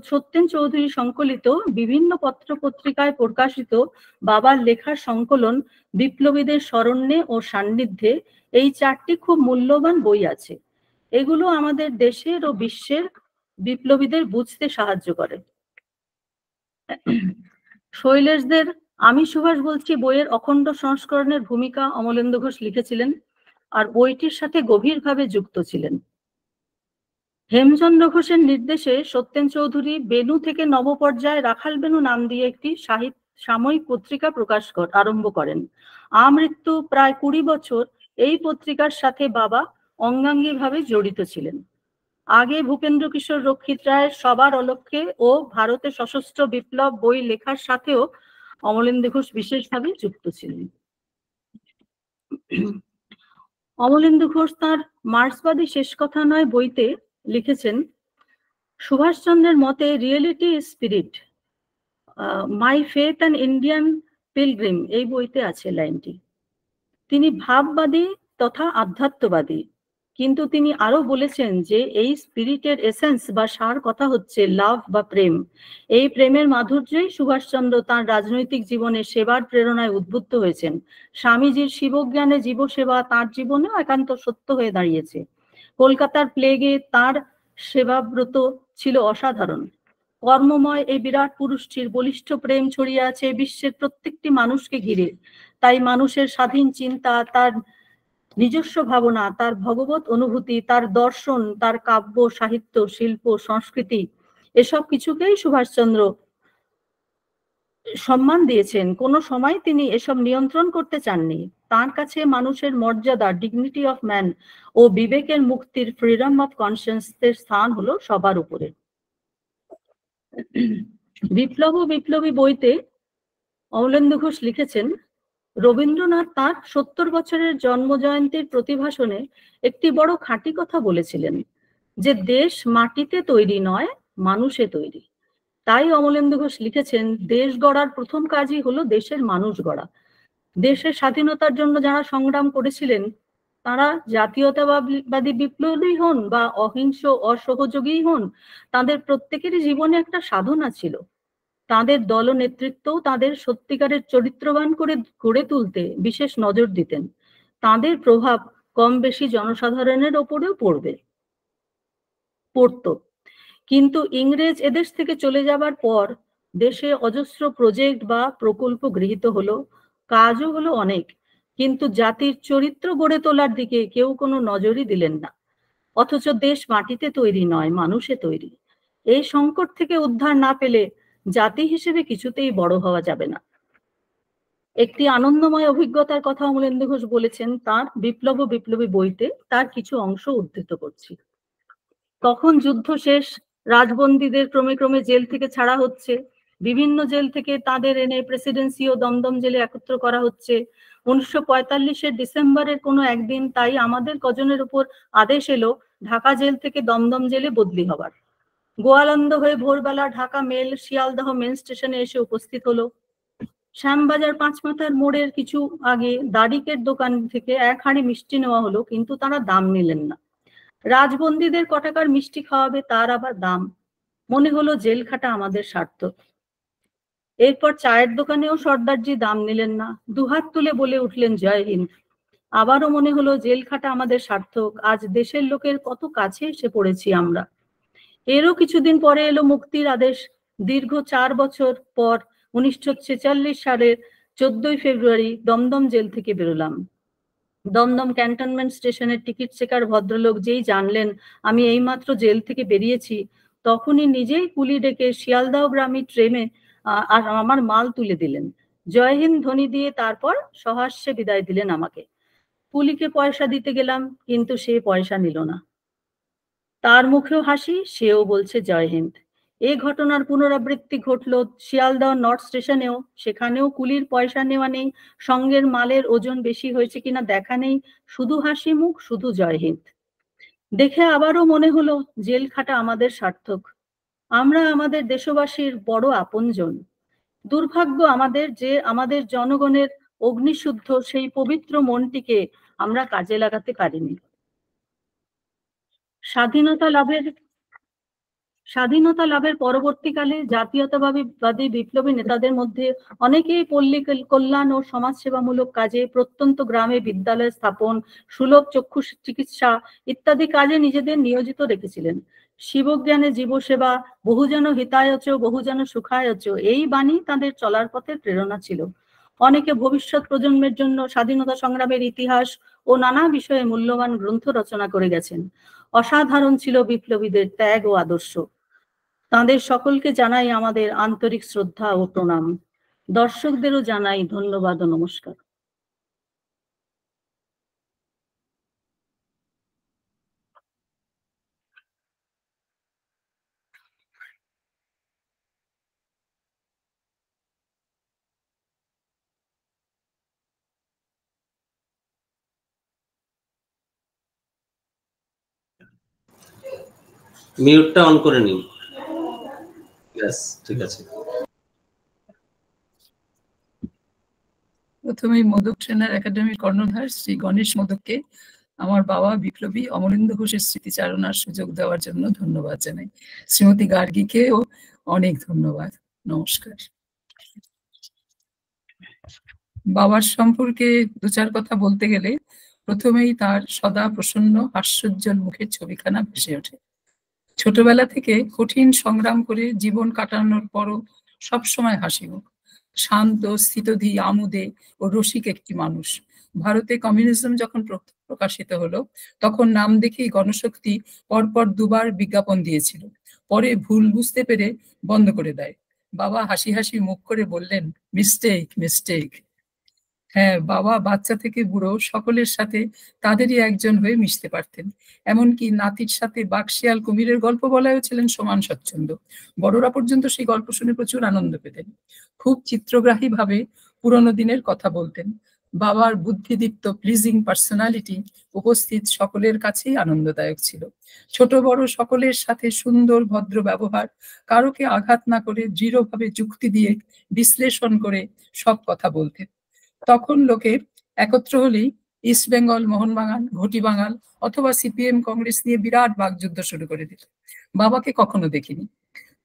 সত্যেন চৌধুরী সংকলিত বিভিন্ন পত্র পত্রিকায় প্রকাশিত বাবার লেখার সংকলন বিপ্লবীদের স্মরণে ও সান্নিধ্যে, এই 4টি খুব মূল্যবান বই আছে। এগুলো আমাদের দেশের ও বিশ্বের বিপ্লবীদের বুঝতে সাহায্য করে। শৈলেশদের আমি সুভাষ বলছি বইয়ের অখণ্ড সংস্করণের ভূমিকা অমলেন্দু ঘোষ লিখেছিলেন আর বইটির সাথে গভীরভাবে যুক্ত ছিলেন। হেমচন্দ্র ঘোষের নির্দেশে সত্যেন চৌধুরী বেনু থেকে নবপর্যায়ে রাখালবেনু নাম দিয়ে একটি সাময়িক পত্রিকা প্রকাশ আরম্ভ করেন। আমৃত্যু প্রায় 20 বছর এই পত্রিকার সাথে বাবা অঙ্গাঙ্গীভাবে জড়িত ছিলেন। আগে ভূপেন্দ্র কিশোর রক্ষিত রায়ের সবার অলক্ষ্যে ও ভারতে সশস্ত্র বিপ্লব বই লেখার সাথেও অমলেন্দু ঘোষ বিশেষভাবে যুক্ত ছিলেন। অমলেন্দু ঘোষ তার মার্ক্সবাদী শেষ কথা নয় বইতে লিখেছেন, সুভাষচন্দ্রের মতে reality spirit, my faith and Indian pilgrim, এই বইতে আছে লাইনটি। তিনি ভাববাদী তথা আধ্যাত্মবাদী, কিন্তু তিনি আরো বলেছেন যে এই স্পিরিটের এসেন্স বা সার কথা হচ্ছে লাভ বা প্রেম। এই প্রেমের মাধুর্যই সুভাষচন্দ্র তার রাজনৈতিক জীবনে সেবার প্রেরণায় উদ্বুদ্ধ হয়েছেন। স্বামীজির শিবজ্ঞানে জীবসেবা তার জীবনেও একান্ত সত্য হয়ে দাঁড়িয়েছে। কলকাতার প্লেগে তার সেবাব্রত ছিল অসাধারণ। কর্মময় এই বিরাট পুরুষটির বলিষ্ঠ প্রেম ছড়িয়ে আছে বিশ্বের প্রত্যেকটি মানুষকে ঘিরে। তাই মানুষের স্বাধীন চিন্তা, তার নিজস্ব ভাবনা, তার ভগবত অনুভূতি, তার দর্শন, তার কাব্য, সাহিত্য, শিল্প, সংস্কৃতি, এসব কিছুকেই সুভাষচন্দ্র সম্মান দিয়েছেন। কোনো সময় তিনি এসব নিয়ন্ত্রণ করতে চাননি। তার কাছে মানুষের মর্যাদা, ডিগনিটি অফ ম্যান ও বিবেকের মুক্তির, ফ্রিডম অফ কনসিয়েন্সের স্থান হলো সবার উপরে। বিপ্লব ও বিপ্লবী বইতে অমলেন্দু ঘোষ লিখেছেন, রবীন্দ্রনাথ তার 70 বছরের জন্মজয়ন্তীর প্রতিভাষণে একটি বড় খাঁটি কথা বলেছিলেন, যে দেশ মাটিতে তৈরি নয়, মানুষে তৈরি। তাই অমলেন্দু ঘোষ লিখেছেন, দেশ গড়ার প্রথম কাজই হলো দেশের মানুষ গড়া। দেশের স্বাধীনতার জন্য যারা সংগ্রাম করেছিলেন তারা জাতীয়তাবাদী বিপ্লবী হন বা অহিংস অসহযোগী হন, তাদের প্রত্যেকেরই জীবনে একটা সাধনা ছিল। তাদের দল নেতৃত্ব তাদের সত্যিকারের চরিত্রবান করে গড়ে তুলতে বিশেষ নজর দিতেন। তাদের প্রভাব কম বেশি জনসাধারণের ওপরেও পড়তো। কিন্তু ইংরেজ এদেশ থেকে চলে যাবার পর দেশে অজস্র প্রজেক্ট বা প্রকল্প গৃহীত হলো, কাজও হলো অনেক, কিন্তু জাতির চরিত্র গড়ে তোলার দিকে কেউ কোনো নজরই দিলেন না। অথচ দেশ মাটিতে তৈরি নয়, মানুষে তৈরি। এই সংকট থেকে উদ্ধার না পেলে জাতি হিসেবে কিছুতেই বড় হওয়া যাবে না। একটি আনন্দময় অভিজ্ঞতার কথা অমলেন্দু ঘোষ বলেছেন তার বিপ্লব ও বিপ্লবী বইতে, তার কিছু অংশ উদ্ধৃত করছি। তখন যুদ্ধ শেষ, রাজবন্দীদের ক্রমে ক্রমে জেল থেকে ছাড়া হচ্ছে, বিভিন্ন জেল থেকে তাদের এনে প্রেসিডেন্সি ও দমদম জেলে একত্র করা হচ্ছে। 1945-এর ডিসেম্বরের কোনো একদিন তাই আমাদের কজনের উপর আদেশ এলো ঢাকা জেল থেকে দমদম জেলে বদলি হবার। গোয়ালন্দ হয়ে ভোরবেলা ঢাকা মেল শিয়ালদহ মেন স্টেশনে এসে উপস্থিত হলো। শ্যামবাজার পাঁচমাথার মোড়ের কিছু আগে দাড়িকের দোকান থেকে 1 হাঁড়ি মিষ্টি নেওয়া হলো, কিন্তু তারা দাম নিলেন না। রাজবন্দীদের কটাকার মিষ্টি খাওয়াবে তার আবার দাম। মনে হলো জেল খাটা আমাদের সার্থক। এরপর চায়ের দোকানেও সর্দারজি দাম নিলেন না, দুহাত তুলে বলে উঠলেন জয় হিন্দ। আবারও মনে হলো জেল খাটা আমাদের সার্থক, আজ দেশের লোকের কত কাছে এসে পড়েছি আমরা। এরও কিছুদিন পরে এলো মুক্তির আদেশ। দীর্ঘ 4 বছর পর 1946 সালের 14ই ফেব্রুয়ারি দমদম জেল থেকে বেরোলাম। দমদম ক্যান্টনমেন্ট স্টেশনের টিকিট চেকার ভদ্রলোক যেই জানলেন আমি এইমাত্র জেল থেকে বেরিয়েছি, তখনই নিজেই কুলি ডেকে শিয়ালদহ গ্রামী ট্রেনে আর আমার মাল তুলে দিলেন। জয় হিন্দ ধ্বনি দিয়ে তারপর সহাস্যে বিদায় দিলেন আমাকে। কুলিকে পয়সা দিতে গেলাম, কিন্তু সে পয়সা নিল না। তার মুখেও হাসি, সেও বলছে জয় হিন্দ। এই ঘটনার পুনরাবৃত্তি ঘটলো শিয়ালদহ নর্থ স্টেশনেও। সেখানেও কুলির পয়সা নেওয়া নেই, সঙ্গের মালের ওজন বেশি হয়েছে কিনা দেখা নেই, শুধু হাসি মুখ, শুধু জয় হিন্দ। দেখে আবারও মনে হলো জেল খাটা আমাদের সার্থক। আমরা আমাদের দেশবাসীর বড় আপনজন। দুর্ভাগ্য আমাদের যে আমাদের জনগণের অগ্নিশুদ্ধ সেই পবিত্র মনটিকে আমরা কাজে লাগাতে পারিনি। স্বাধীনতা লাভের পরবর্তীকালে জাতীয়তাবাদী বিপ্লবী নেতাদের মধ্যে অনেকেই পল্লী কল্যাণ ও সমাজসেবামূলক কাজে, প্রত্যন্ত গ্রামে বিদ্যালয় স্থাপন, সুলভ চক্ষু চিকিৎসা ইত্যাদি কাজে নিজেদের নিয়োজিত রেখেছিলেন। শিবজ্ঞানে জীবসেবা, বহুজন হিতায়চ বহুজন সুখায়চ, এই বাণী তাদের চলার পথের প্রেরণা ছিল। অনেকে ভবিষ্যৎ প্রজন্মের জন্য স্বাধীনতা সংগ্রামের ইতিহাস ও নানা বিষয়ে মূল্যবান গ্রন্থ রচনা করে গেছেন। অসাধারণ ছিল বিপ্লবীদের ত্যাগ ও আদর্শ। তাদের সকলকে জানাই আমাদের আন্তরিক শ্রদ্ধা ও প্রণাম। দর্শকদেরও জানাই ধন্যবাদ ও নমস্কার। মিউটটা অন করে নিন। ব্যাস, ঠিক আছে। প্রথমেই মোদক ট্রেনার একাডেমির কর্ণধার শ্রী গণেশ মোদককে আমার বাবা বিপ্লবী অমলেন্দু ঘোষের স্মৃতিচারণার সুযোগ দেওয়ার জন্য ধন্যবাদ জানাই। শ্রীমতী গার্গীকেও অনেক ধন্যবাদ। নমস্কার। বাবার সম্পর্কে 2-4 কথা বলতে গেলে প্রথমেই তার সদা প্রসন্ন হাস্যোজ্জ্বল মুখের ছবিখানা ভেসে ওঠে। ছোটবেলা থেকে কঠিন সংগ্রাম করে জীবন কাটানোর পরও সবসময় হাসি মুখ, শান্ত স্থিতধী আমোদে ও রসিক একটি মানুষ। ভারতে কমিউনিজম যখন প্রকাশিত হলো, তখন নাম দেখেই গণশক্তি পরপর 2বার বিজ্ঞাপন দিয়েছিল, পরে ভুল বুঝতে পেরে বন্ধ করে দেয়। বাবা হাসি হাসি মুখ করে বললেন, মিস্টেক মিস্টেক। হ্যাঁ, বাবা বাচ্চা থেকে বুড়ো সকলের সাথে তাদেরই একজন হয়ে মিশতে পারতেন। এমনকি নাতির সাথে বাকশিয়াল কুমিরের গল্প বলায়ও ছিলেন সমান স্বচ্ছন্দ। বড়রা পর্যন্ত সেই গল্প শুনে প্রচুর আনন্দ পেতেন। খুব চিত্রগ্রাহী ভাবে পুরনো দিনের কথা বলতেন। বাবার বুদ্ধিদীপ্ত প্লিজিং পার্সোনালিটি উপস্থিত সকলের কাছেই আনন্দদায়ক ছিল। ছোট বড় সকলের সাথে সুন্দর ভদ্র ব্যবহার, কারোকে আঘাত না করে দৃঢ়ভাবে যুক্তি দিয়ে বিশ্লেষণ করে সব কথা বলতেন। তখন লোকে একত্র হলেই ইস্ট বেঙ্গল মোহনবাগান, ঘটি বাঙাল অথবা সিপিএম কংগ্রেস নিয়ে বিরাট বাকযুদ্ধ শুরু করে দিত। বাবাকে কখনো দেখিনি।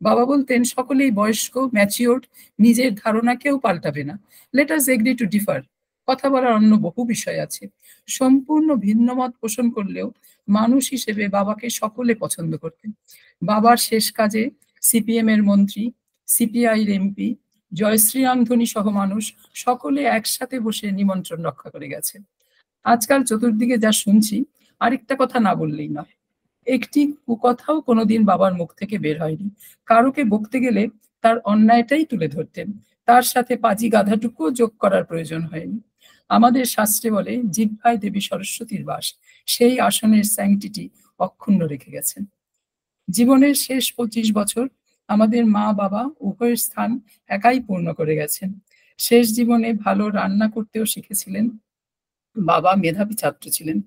বাবা বলতেন, সকলেই বয়স্ক, ম্যাচিওর্ড, নিজের ধারণা কেউ পাল্টাবে না। Let us agree to differ. কথা বলার অন্য বহু বিষয় আছে। সম্পূর্ণ ভিন্ন মত পোষণ করলেও মানুষ হিসেবে বাবাকে সকলে পছন্দ করতেন। বাবার শেষ কাজে সিপিএম এর মন্ত্রী, সিপিআই এর এমপি, জয়শ্রী রামধনী সহ মানুষ সকলে একসাথে বসে নিমন্ত্রণ রক্ষা করে গেছে। আজকাল চতুর্দিকে যা শুনছি, আরেকটা কথা না বললেই নয়। একটি কুকথাও কোনোদিন বাবার মুখ থেকে বের হয়নি। কারোকে বকতে গেলে তার অন্যায়টাই তুলে ধরতেন, তার সাথে পাজি গাধাটুকুও যোগ করার প্রয়োজন হয়নি। আমাদের শাস্ত্রে বলে, জিহ্বায় দেবী সরস্বতীর বাস, সেই আসনের স্যাংটিটি অক্ষুণ্ণ রেখে গেছেন। জীবনের শেষ 25 বছর আমাদের মা বাবা উভয়ের স্থান একাই পূর্ণ করে গেছেন। শেষ জীবনে ভালো রান্না করতেও শিখেছিলেন। বাবা মেধাবী ছাত্র ছিলেন।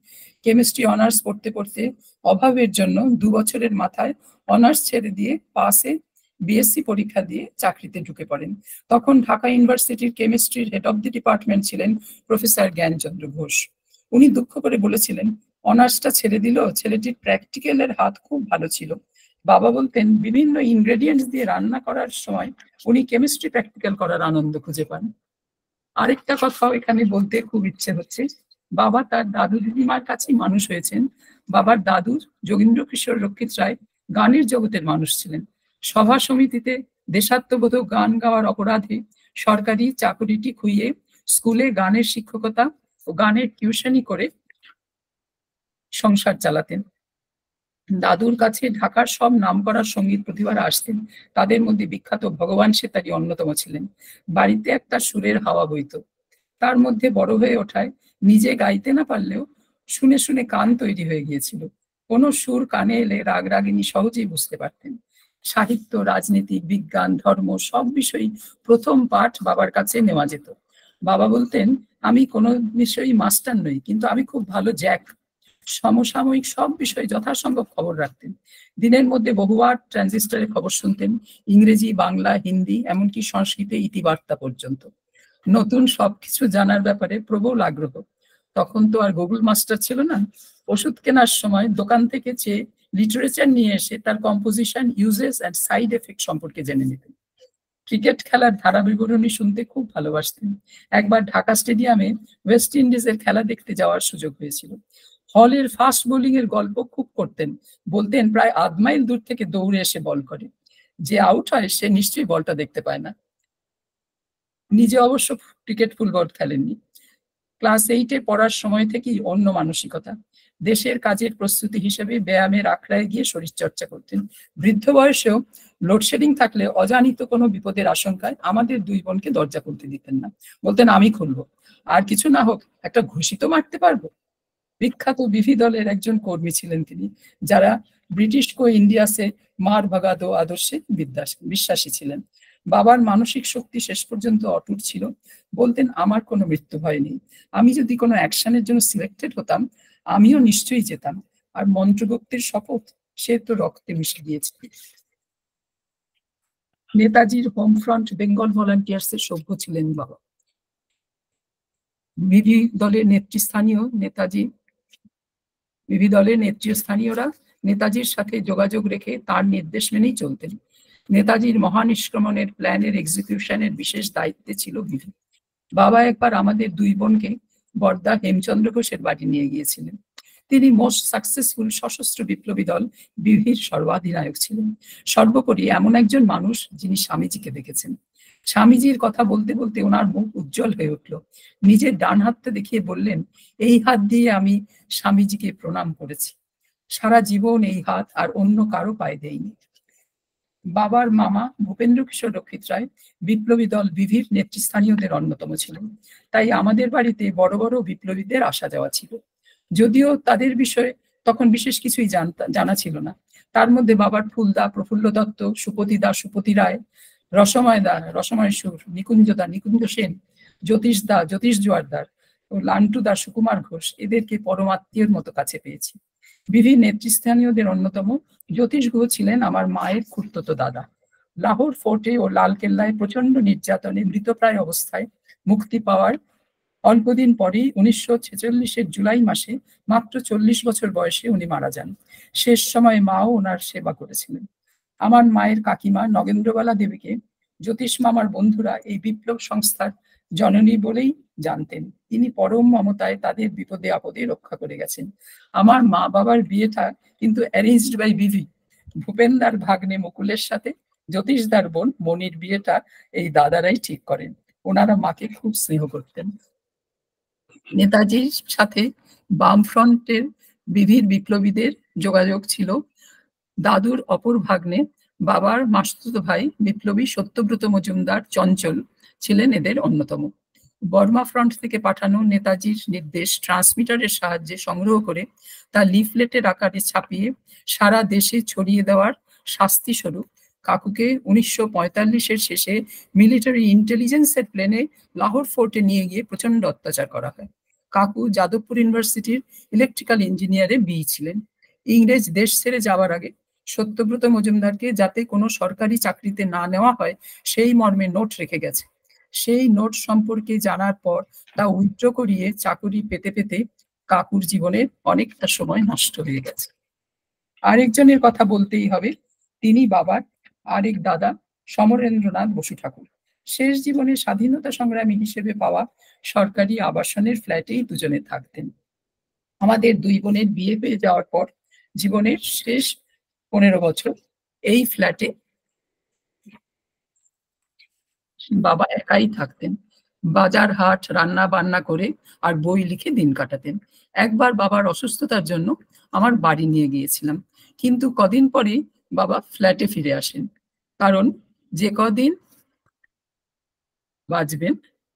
কেমিস্ট্রি অনার্স পড়তে পড়তে অভাবের জন্য 2 বছরের মাথায় অনার্স ছেড়ে দিয়ে পাসে বিএসসি পরীক্ষা দিয়ে চাকরিতে ঢুকে পড়েন। তখন ঢাকা ইউনিভার্সিটির কেমিস্ট্রির হেড অফ দি ডিপার্টমেন্ট ছিলেন প্রফেসর জ্ঞানচন্দ্র ঘোষ। উনি দুঃখ করে বলেছিলেন, অনার্সটা ছেড়ে দিল, ছেলেটির প্র্যাকটিক্যালের হাত খুব ভালো ছিল। বাবা বলতেন, বিভিন্ন ইনগ্রেডিয়েন্টস দিয়ে রান্না করার সময় উনি কেমিস্ট্রি প্র্যাকটিক্যাল করার আনন্দ খুঁজে পান। আরেকটা কথাও এখানে বলতে খুব ইচ্ছে হচ্ছে, বাবা তার দাদু দিদিমার কাছেই মানুষ হয়েছেন। বাবার দাদু যোগীন্দ্র কিশোর রক্ষিত রায় গানের জগতের মানুষ ছিলেন। সভা সমিতিতে দেশাত্মবোধক গান গাওয়ার অপরাধে সরকারি চাকরিটি খুইয়ে স্কুলে গানের শিক্ষকতা ও গানের টিউশনি করে সংসার চালাতেন। দাদুর কাছে ঢাকার সব নামকরা সঙ্গীত প্রতিভারা আসতেন। তাদের মধ্যে বিখ্যাত ভগবান সেতারি অন্যতম ছিলেন। বাড়িতে একটা সুরের হাওয়া বইত। তার মধ্যে বড় হয়ে ওঠায় নিজে গাইতে না পারলেও শুনে শুনে কান তৈরি হয়ে গিয়েছিল। কোনো সুর কানে এলে রাগ রাগিনী সহজেই বুঝতে পারতেন। সাহিত্য, রাজনীতি, বিজ্ঞান, ধর্ম সব বিষয়ই প্রথম পাঠ বাবার কাছে নেওয়া যেত। বাবা বলতেন, আমি কোনো বিষয়ই মাস্টার নই, কিন্তু আমি খুব ভালো জ্যাক। সমসাময়িক সব বিষয়ে যথাসম্ভব খবর রাখতেন। দিনের মধ্যে বহুবার ট্রানজিস্টরে খবর শুনতেন, ইংরেজি, বাংলা, হিন্দি, এমনকি সংস্কৃতে ইতিবার্তা পর্যন্ত। নতুন সবকিছু জানার ব্যাপারে প্রবল আগ্রহ। তখন তো আর গুগল মাস্টার ছিল না। ওষুধ কেনার সময় দোকান থেকে চেয়ে লিটারেচার নিয়ে এসে তার composition, uses and side effect সম্পর্কে জেনে নিতেন। ক্রিকেট খেলার ধারা বিবরণী শুনতে খুব ভালোবাসতেন। একবার ঢাকা স্টেডিয়ামে ওয়েস্ট ইন্ডিজের খেলা দেখতে যাওয়ার সুযোগ হয়েছিল। হলের ফাস্ট বোলিং এর গল্প খুব করতেন। বলতেন, প্রায় 1/2 মাইল দূর থেকে দৌড়ে এসে বল করে। যে আউট হয় সে নিশ্চয়ই বলটা দেখতে পায় না। নিজে অবশ্য ক্রিকেট ফুটবল খেলেননি। ক্লাস 8-এ পড়ার সময় থেকেই অন্য মানসিকতা। দেশের কাজের প্রস্তুতি হিসেবে ব্যায়ামের আখড়ায় গিয়ে শরীরচর্চা করতেন। বৃদ্ধ বয়সেও লোডশেডিং থাকলে অজানিত কোনো বিপদের আশঙ্কায় আমাদের 2 বোনকে দরজা খুলতে দিতেন না। বলতেন, আমি খুলবো, আর কিছু না হোক একটা ঘুষি তো মারতে পারবো। বিখ্যাত বিভি দলের একজন কর্মী ছিলেন তিনি, যারা ব্রিটিশ কো ইন্ডিয়াসে মার ভাগাদো আদর্শে বিশ্বাসী ছিলেন। বাবার মানসিক শক্তি শেষ পর্যন্ত অটুট ছিল। বলতেন, আমার কোনো মৃত্যু ভয় নেই। আমি যদি কোনো অ্যাকশনের জন্য সিলেক্টেড হতাম, আমিও নিশ্চয়ই যেতাম। আর মন্ত্রগুপ্তের শপথ, সে তো রক্তে মিশে গিয়েছে। নেতাজির হোম ফ্রন্ট বেঙ্গল ভলান্টিয়ার্সের সভ্য ছিলেন বাবা। বিভি দলের নেতৃস্থানীয়রা নেতাজির সাথে যোগাযোগ রেখে তার নির্দেশ মেনেই চলতেন। নেতাজির মহানিষ্ক্রমণের প্ল্যানের এক্সিকিউশনের বিশেষ দায়িত্বে ছিল বিভি। বাবা একবার আমাদের 2 বোনকে বর্দা হেমচন্দ্র ঘোষের বাড়ি নিয়ে গিয়েছিলেন। তিনি মোস্ট সাকসেসফুল সশস্ত্র বিপ্লবী দল বিভির সর্বাধিনায়ক ছিলেন। সর্বোপরি এমন একজন মানুষ যিনি স্বামীজিকে দেখেছেন। স্বামীজির কথা বলতে বলতে ওনার মুখ উজ্জ্বল হয়ে উঠল। নিজের ডান হাতটা দেখিয়ে বললেন, এই হাত দিয়ে আমি স্বামীজিকে প্রণাম করেছি। সারা জীবন এই হাত আর অন্য কারো পায়ে দেয়নি। বাবার মামা ভূপেন্দ্র কিশোর রক্ষিত রায় বিপ্লবী দল বিভির নেতৃস্থানীয়দের অন্যতম ছিলেন। তাই আমাদের বাড়িতে বড় বড় বিপ্লবীদের আসা যাওয়া ছিল। যদিও তাদের বিষয়ে তখন বিশেষ কিছুই জানা ছিল না। তার মধ্যে বাবার ফুলদা প্রফুল্ল দত্ত, সুপতি দা সুপতি রায়, রসময় দা রসময় সুর, নিকুঞ্জ দা নিকুঞ্জ সেন, জ্যোতিষ দা জ্যোতিষ জোয়ারদার ও লান্টু দা সুকুমার ঘোষ, এদেরকে পরমাত্মীয়ের মতো কাছে পেয়েছি। বিভিন্ন নেতৃস্থানীয়দের অন্যতম জ্যোতিষ গুহ ছিলেন আমার মায়ের খুড়তুতো দাদা। লাহোর ফোর্টে ও লালকেল্লায় প্রচন্ড নির্যাতনে মৃতপ্রায় অবস্থায় মুক্তি পাওয়ার অল্পদিন পরেই 1946-এর জুলাই মাসে মাত্র 40 বছর বয়সে উনি মারা যান। শেষ সময় মাও ওনার সেবা করেছিলেন। আমার মায়ের কাকিমা নগেন্দ্রবালা দেবীকে জ্যোতিষ মামার বন্ধুরা এই বিপ্লব সংস্থার জননী বলেই জানতেন। তিনি পরম মমতায় তাদের বিপদে আপদে রক্ষা করে গেছেন। আমার মা বাবার বিয়েটা কিন্তু অ্যারেঞ্জড বাই বিভি। ভূপেনদার ভাগ্নে মুকুলের সাথে জ্যোতিষদার বোন মনির বিয়েটা এই দাদারাই ঠিক করেন। ওনারা মাকে খুব স্নেহ করতেন। নেতাজির সাথে বামফ্রন্টের বিভির বিপ্লবীদের যোগাযোগ ছিল। দাদুর অপর ভাগ্নে বাবার মাসতুতো ভাই বিপ্লবী সত্যব্রত মজুমদার চঞ্চল ছিলেন এদের অন্যতম। বর্মা ফ্রন্ট থেকে পাঠানো নেতাজির নির্দেশ ট্রান্সমিটারের সাহায্যে সংগ্রহ করে তা লিফলেটের আকারে ছাপিয়ে সারা দেশে ছড়িয়ে দেওয়ার শাস্তি স্বরূপ কাকুকে 1945-এর শেষে মিলিটারি ইন্টেলিজেন্সের প্লেনে লাহোর ফোর্টে নিয়ে গিয়ে প্রচন্ড অত্যাচার করা হয়। কাকু যাদবপুর ইউনিভার্সিটির ইলেকট্রিক্যাল ইঞ্জিনিয়ারে বিই ছিলেন। ইংরেজ দেশ ছেড়ে যাওয়ার আগে সত্যব্রত মজুমদারকে যাতে কোনো সরকারি চাকরিতে না নেওয়া হয় সেই মর্মে নোট রেখে গেছে। সেই নোট সম্পর্কে জানার পর তা উইথড্র করিয়ে চাকরি পেতে পেতে কাকুর জীবনের অনেকটা সময় নষ্ট হয়ে গেছে। আরেকজনের কথা বলতেই হবে, তিনি বাবার আরেক দাদা সমরেন্দ্রনাথ বসু ঠাকুর। শেষ জীবনে স্বাধীনতা সংগ্রামী হিসেবে পাওয়া সরকারি আবাসনের ফ্ল্যাটেই দুজনে থাকতেন। আমাদের দুই বোনের বিয়ে হয়ে যাওয়ার পর জীবনের শেষ 15 বছর এই ফ্ল্যাটে বাবা একাই থাকতেন। বাজার হাট রান্না বান্না করে আর বই লিখে দিন কাটাতেন। একবার বাবার অসুস্থতার জন্য আমার বাড়ি নিয়ে গিয়েছিলাম, কিন্তু কদিন পরে বাবা ফ্ল্যাটে ফিরে আসেন। কারণ যে কদিন বাঁচবেন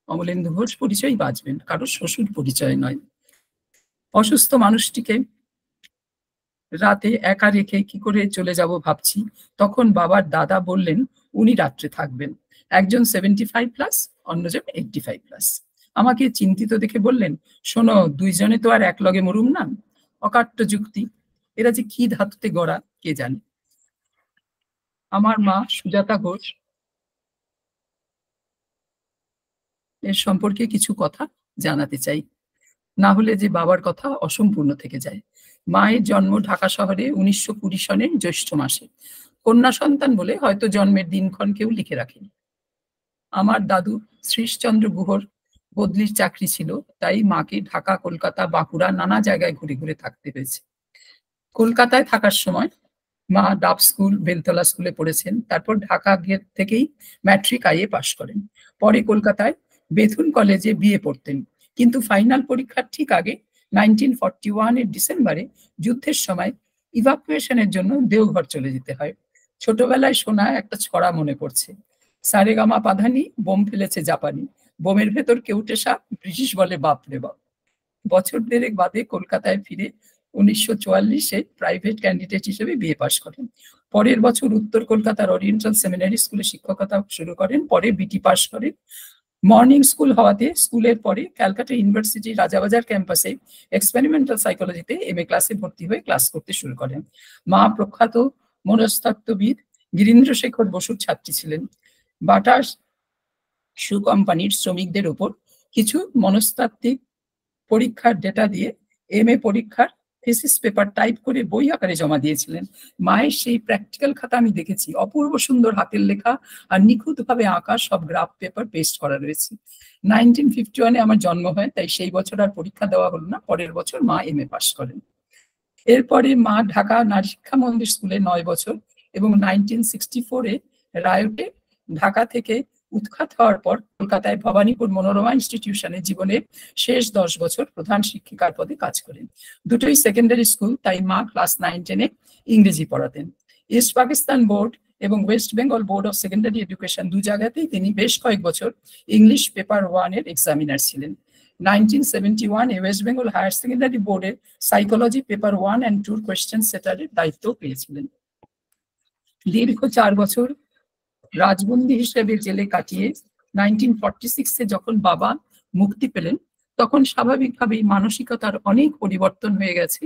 অমলেন্দু ঘোষ পরিচয় বাঁচবেন, কারো শ্বশুর পরিচয় নয়। অসুস্থ মানুষটিকে রাতে একা রেখে কি করে চলে যাব ভাবছি, তখন বাবার দাদা বললেন উনি রাত্রে থাকবেন। একজন 75+, অন্যজন 85+। আমাকে চিন্তিত দেখে বললেন, শোনো, দুইজনে তো আর এক লগে মরুম না। অকাট্য যুক্তি, এরা যে কি ধাতুতে গড়া কে জানে। আমার মা সুজাতা ঘোষ এর সম্পর্কে কিছু কথা জানাতে চাই, না হলে যে বাবার কথা অসম্পূর্ণ থেকে যায়। মায়ের জন্ম ঢাকা শহরে 1920 সনের জ্যৈষ্ঠ মাসে। কন্যা সন্তান বলে হয়তো জন্মের দিনক্ষণ কেউ লিখে রাখেনি। আমার দাদু শ্রীশচন্দ্র গুহর বদলির চাকরি ছিল, তাই মাকে ঢাকা, কলকাতা, বাঁকুড়া নানা জায়গায় ঘুরে ঘুরে থাকতে হয়েছে। কলকাতায় থাকার সময় মা ডাব স্কুল, বেলতলা স্কুলে পড়েছেন। তারপর ঢাকা থেকেই ম্যাট্রিক IA পাশ করেন। পরে কলকাতায় বেথুন কলেজে বিএ পড়তেন, কিন্তু ফাইনাল পরীক্ষার ঠিক আগে 1941-এর ডিসেম্বরে যুদ্ধের সময় ইভাকুয়েশনের জন্য দেওঘর চলে যেতে হয়। ছোটবেলায় শোনা একটা ছড়া মনে পড়ছে, সারেগামা পাধানি, বোম ফেলেছে জাপানি, বোমের ভেতর কেউটে সাপ, ব্রিটিশ বলে বাপ রে বাপ। বছর দেড়েক বাদে কলকাতায় ফিরে 1944-এ প্রাইভেট ক্যান্ডিডেট হিসেবে বিএ পাশ করেন। পরের বছর উত্তর কলকাতার ওরিয়েন্টাল সেমিনারি স্কুলে শিক্ষকতা শুরু করেন। পরে বিটি পাশ করেন। মর্নিং স্কুল হওয়াতে স্কুলের পরে ক্যালকাটা ইউনিভার্সিটি রাজাবাজার ক্যাম্পাসে এক্সপেরিমেন্টাল সাইকোলজিতে MA ক্লাসে ভর্তি হয়ে ক্লাস করতে শুরু করেন। মা প্রখ্যাত মনস্তত্ত্ববিদ গিরীন্দ্রশেখর বসুর ছাত্রী ছিলেন। বাটা শু কোম্পানির শ্রমিকদের উপর কিছু মনস্তাত্ত্বিক পরীক্ষার ডেটা দিয়ে MA পরীক্ষার থিসিস পেপার টাইপ করে বই আকারে জমা দিয়েছিলেন। মায়ের সেই প্র্যাকটিক্যাল খাতা আমি দেখেছি, অপূর্ব সুন্দর হাতের লেখা আর নিখুঁতভাবে আঁকা সব গ্রাফ পেপার পেস্ট করা রয়েছে। 1951-এ আমার জন্ম হয়, তাই সেই বছর আর পরীক্ষা দেওয়া হলো না। পরের বছর মা MA পাশ করেন। এরপরে মা ঢাকা নারী শিক্ষা মন্দির স্কুলে 9 বছর এবং 1964-এ রায়টে ঢাকা থেকে উৎখাত হওয়ার পর কলকাতায় ভবানীপুর মনোরমা ইনস্টিটিউশনে জীবনের শেষ 10 বছর প্রধান শিক্ষিকার পদে কাজ করেন। দুটোই সেকেন্ডারি স্কুল, তাই মা ক্লাস 9-10-এ ইংরেজি পড়াতেন। ইস্ট পাকিস্তান বোর্ড এবং West Bengal board of secondary education দু জায়গাতেই তিনি বেশ কয়েক বছর ইংলিশ পেপার 1-এর এক্সামিনার ছিলেন। 1971-এ ওয়েস্ট বেঙ্গল হায়ার সেকেন্ডারি বোর্ডের সাইকোলজি পেপার 1 and 2 কোয়েশ্চেন সেটারের দায়িত্ব পেয়েছিলেন। দীর্ঘ 4 বছর রাজবন্দী হিসেবে জেলে কাটিয়ে 1946-এ যখন বাবা মুক্তি পেলেন, তখন স্বাভাবিকভাবেই মানসিকতার অনেক পরিবর্তন হয়ে গেছে।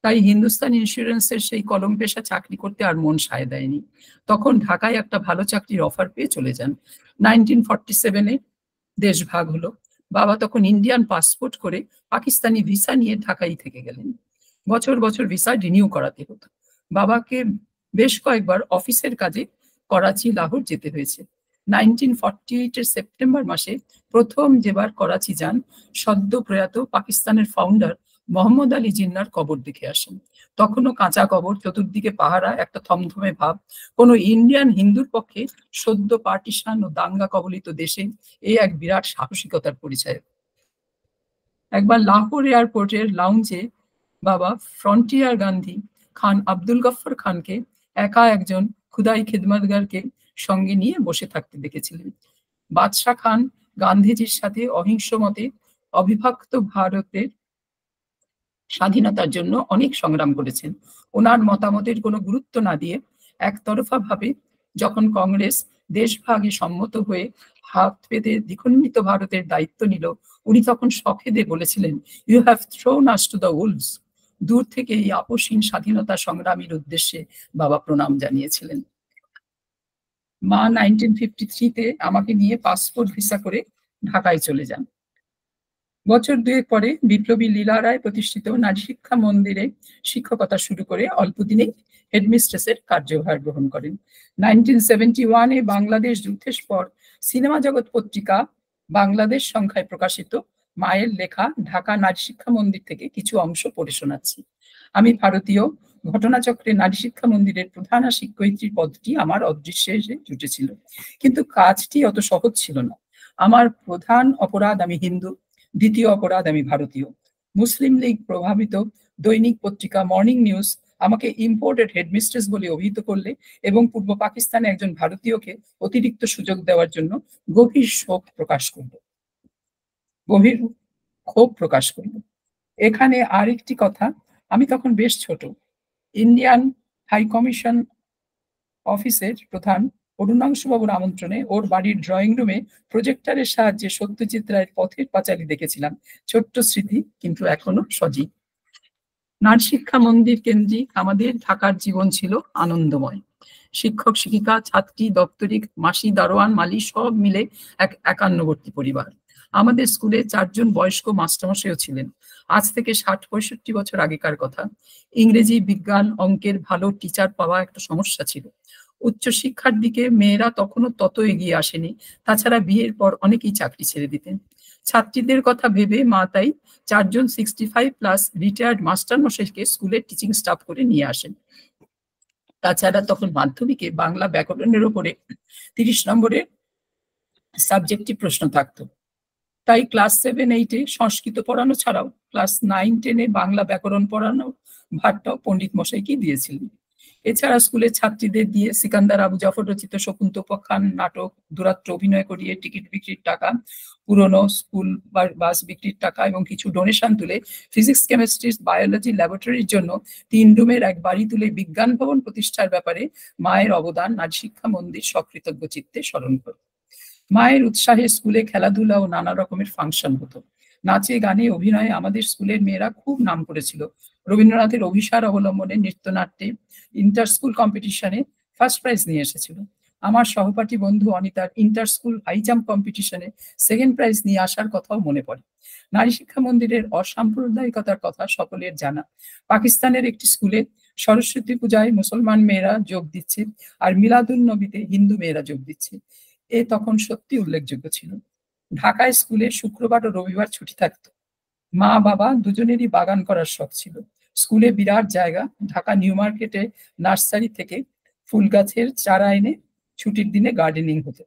তাই হিন্দুস্তান ইন্স্যুরেন্সের সেই কলম পেশা চাকরি করতে আর মন সায় দেয়নি। তখন ঢাকায় একটা ভালো চাকরির অফার পেয়ে চলে যান। 1947-এ দেশ ভাগ হলো। বাবা তখন ইন্ডিয়ান পাসপোর্ট করে পাকিস্তানি ভিসা নিয়ে ঢাকায় থেকে গেলেন। বছর বছর ভিসা রিনিউ করাতে হতো। বাবাকে বেশ কয়েকবার অফিসের কাজে করাচি, লাহোর যেতে হয়েছে। 1948-এর সেপ্টেম্বর মাসে প্রথম যেবার করাচি যান, সদ্য প্রয়াত পাকিস্তানের ফাউন্ডার মোহাম্মদ আলী জিন্নার কবর দেখে আসেন। তখনও কাঁচা কবর, চতুর্দিকে পাহারা, একটা থমথমে ভাব। কোনো ইন্ডিয়ান হিন্দুর পক্ষে সদ্য পার্টিশন ও দাঙ্গা কবলিত দেশে এই এক বিরাট সাহসিকতার পরিচয়। একবার লাহোর এয়ারপোর্টের লাউঞ্জে বাবা ফ্রন্টিয়ার গান্ধী খান আব্দুল গফর খানকে একা একজন খুদাই খিদমতগারকে সঙ্গে নিয়ে বসে থাকতে দেখেছিলেন। বাদশাহ খান গান্ধীজির সাথে অহিংস মতে অবিভক্ত ভারতের স্বাধীনতার জন্য অনেক সংগ্রাম করেছেন। ওনার মতামতের কোনো গুরুত্ব না দিয়ে একতরফা ভাবে যখন কংগ্রেস দেশভাগে সম্মত হয়ে হাত পেতে দ্বিখণ্ডিত ভারতের দায়িত্ব নিল, উনি তখন সখেদে বলেছিলেন, you have thrown us to the wolves. দূর থেকে এই আপসহীন স্বাধীনতা সংগ্রামীর উদ্দেশ্যে বাবা প্রণাম জানিয়েছিলেন। মা 1953-তে আমাকে নিয়ে পাসপোর্ট ভিসা করে ঢাকায় চলে যান। বছর দুয়েক পরে বিপ্লবী লীলা রায় প্রতিষ্ঠিত নারী শিক্ষা মন্দিরে শিক্ষকতা শুরু করে অল্প দিনেই হেডমিস্ট্রেসের কার্যভার গ্রহণ করেন। 1971-এ বাংলাদেশ যুদ্ধের পর সিনেমা জগৎ পত্রিকা বাংলাদেশ সংখ্যায় প্রকাশিত মায়ের লেখা ঢাকা নারী শিক্ষা মন্দির থেকে কিছু অংশ পড়ে শোনাচ্ছি। আমি ভারতীয় ঘটনাচক্রে নারী শিক্ষা মন্দিরের প্রধান শিক্ষয়িত্রীর পদটি আমার অদৃশ্যে এসে জুটেছিল, কিন্তু কাজটি অত সহজ ছিল না। আমার প্রধান অপরাধ আমি হিন্দু, দ্বিতীয় অপরাধ আমি ভারতীয়। মুসলিম লীগ প্রভাবিত দৈনিক পত্রিকা মর্নিং নিউজ আমাকে ইম্পোর্টেড হেডমিস্ট্রেস বলে অভিহিত করলে এবং পূর্ব পাকিস্তানে একজন ভারতীয়কে অতিরিক্ত সুযোগ দেওয়ার জন্য গভীর ক্ষোভ প্রকাশ করল। এখানে আরেকটি কথা, আমি তখন বেশ ছোট। ইন্ডিয়ান হাই কমিশন অফিসের প্রধান অরুণাংশুবাবুর আমন্ত্রণে ওর বাড়ির ড্রয়িং রুমে প্রজেক্টরের সাহায্যে সত্যজিৎ রায়ের পথের পাঁচালী দেখেছিলাম। ছোট্ট স্মৃতি, কিন্তু এখনো সজীব। নারী শিক্ষা মন্দির কেন্দ্রিক আমাদের ঢাকার জীবন ছিল আনন্দময়। শিক্ষক, শিক্ষিকা, ছাত্রী, দপ্তরিক, মাসি, দারোয়ান, মালি সব মিলে এক একান্নবর্তী পরিবার। আমাদের স্কুলে 4 জন বয়স্ক মাস্টারমশাইও ছিলেন। আজ থেকে 60-65 বছর আগেকার কথা। ইংরেজি, বিজ্ঞান, অঙ্কের ভালো টিচার পাওয়া একটা সমস্যা ছিল। উচ্চশিক্ষার দিকে মেয়েরা তখনও তত এগিয়ে আসেনি। তাছাড়া বিয়ের পর অনেকেই চাকরি ছেড়ে দিতেন। ছাত্রীদের কথা ভেবে মা তাই 4 জন 65+ রিটায়ার্ড মাস্টারমশাইকে স্কুলের টিচিং স্টাফ করে নিয়ে আসেন। তাছাড়া তখন মাধ্যমিকে বাংলা ব্যাকরণের উপরে 30 নম্বরের সাবজেক্টিভ প্রশ্ন থাকতো। তাই ক্লাস 7-8-এ সংস্কৃত পড়ানো ছাড়াও ক্লাস 9-10-এ বাংলা ব্যাকরণ পড়ানো ভারটাও পণ্ডিত মশাইকে দিয়েছিলেন। এছাড়া স্কুলের ছাত্রীদের দিয়ে সিকান্দার আবু জাফর রচিত শকুন্ত উপাখ্যান নাটক, দুরাত্র অভিনয় করিয়ে টিকিট বিক্রির টাকা, পুরনো স্কুল বাস বিক্রির টাকা এবং কিছু ডোনেশন তুলে ফিজিক্স, কেমিস্ট্রি, বায়োলজি ল্যাবরেটরির জন্য 3 রুমের এক বাড়ি তুলে বিজ্ঞান ভবন প্রতিষ্ঠার ব্যাপারে মায়ের অবদান নারী শিক্ষা মন্দির সকৃতজ্ঞ চিত্তে স্মরণ করে। মায়ের উৎসাহে স্কুলে খেলাধুলা ও নানা রকমের ফাংশন হতো। নাচে, গানে, অভিনয়ে আমাদের স্কুলের মেয়েরা খুব নাম করেছিল। রবীন্দ্রনাথের অভিসার অবলম্বনে নৃত্যনাট্যে ইন্টার স্কুল কম্পিটিশনে ফার্স্ট প্রাইজ নিয়ে এসেছিল। আমার সহপাঠী বন্ধু অনিতার ইন্টার স্কুল হাই জাম্প কম্পিটিশনে 2nd প্রাইজ নিয়ে আসার কথাও মনে পড়ে। নারী শিক্ষা মন্দিরের অসাম্প্রদায়িকতার কথা সকলের জানা। পাকিস্তানের একটি স্কুলে সরস্বতী পূজায় মুসলমান মেয়েরা যোগ দিচ্ছে, আর মিলাদুন নবীতে হিন্দু মেয়েরা যোগ দিচ্ছে। এ তখন সত্যি উল্লেখযোগ্য ছিল। ঢাকায় স্কুলে শুক্রবার ও রবিবার ছুটি থাকতো। মা বাবা দুজনেরই বাগান করার শখ ছিল। স্কুলে বিরাট জায়গা। ঢাকা নিউ মার্কেটে নার্সারি থেকে ফুল গাছের চারা এনে ছুটির দিনে গার্ডেনিং হতো।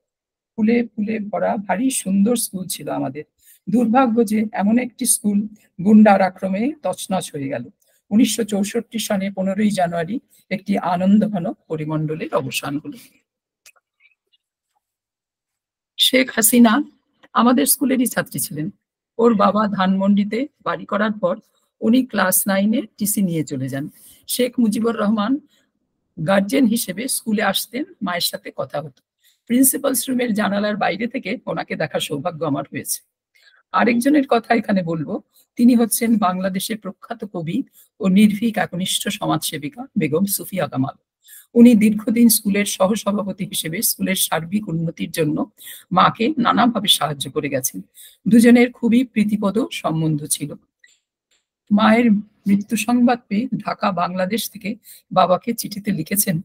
ফুলে ফুলে ভরা ভারী সুন্দর স্কুল ছিল আমাদের। দুর্ভাগ্য যে এমন একটি স্কুল গুন্ডার আক্রমে তছনছ হয়ে গেল। 1964 সনে 15ই জানুয়ারি একটি আনন্দঘন পরিমণ্ডলের অবসান হলো। শেখ হাসিনা আমাদের স্কুলেরই ছাত্রী ছিলেন। ওর বাবা ধানমন্ডিতে বাড়ি করার পর উনি ক্লাস 9-এ টিসি নিয়ে চলে যান। শেখ মুজিবুর রহমান গার্জেন হিসেবে স্কুলে আসতেন, মায়ের সাথে কথা হতো। প্রিন্সিপালস রুমের জানালার বাইরে থেকে ওনাকে দেখার সৌভাগ্য আমার হয়েছে। আরেকজনের কথা এখানে বলবো, তিনি হচ্ছেন বাংলাদেশের প্রখ্যাত কবি ও নির্ভীক একনিষ্ঠ সমাজসেবিকা বেগম সুফিয়া কামাল। উনি দীর্ঘদিন স্কুলের সহসভাপতি হিসেবে স্কুলের সার্বিক উন্নতির জন্য মাকে নানাভাবে সাহায্য করে গেছেন। দুজনের খুবই প্রীতিপদ সম্বন্ধ ছিল। মায়ের মৃত্যু সংবাদ পেয়ে ঢাকা বাংলাদেশ থেকে বাবাকে চিঠিতে লিখেছেন,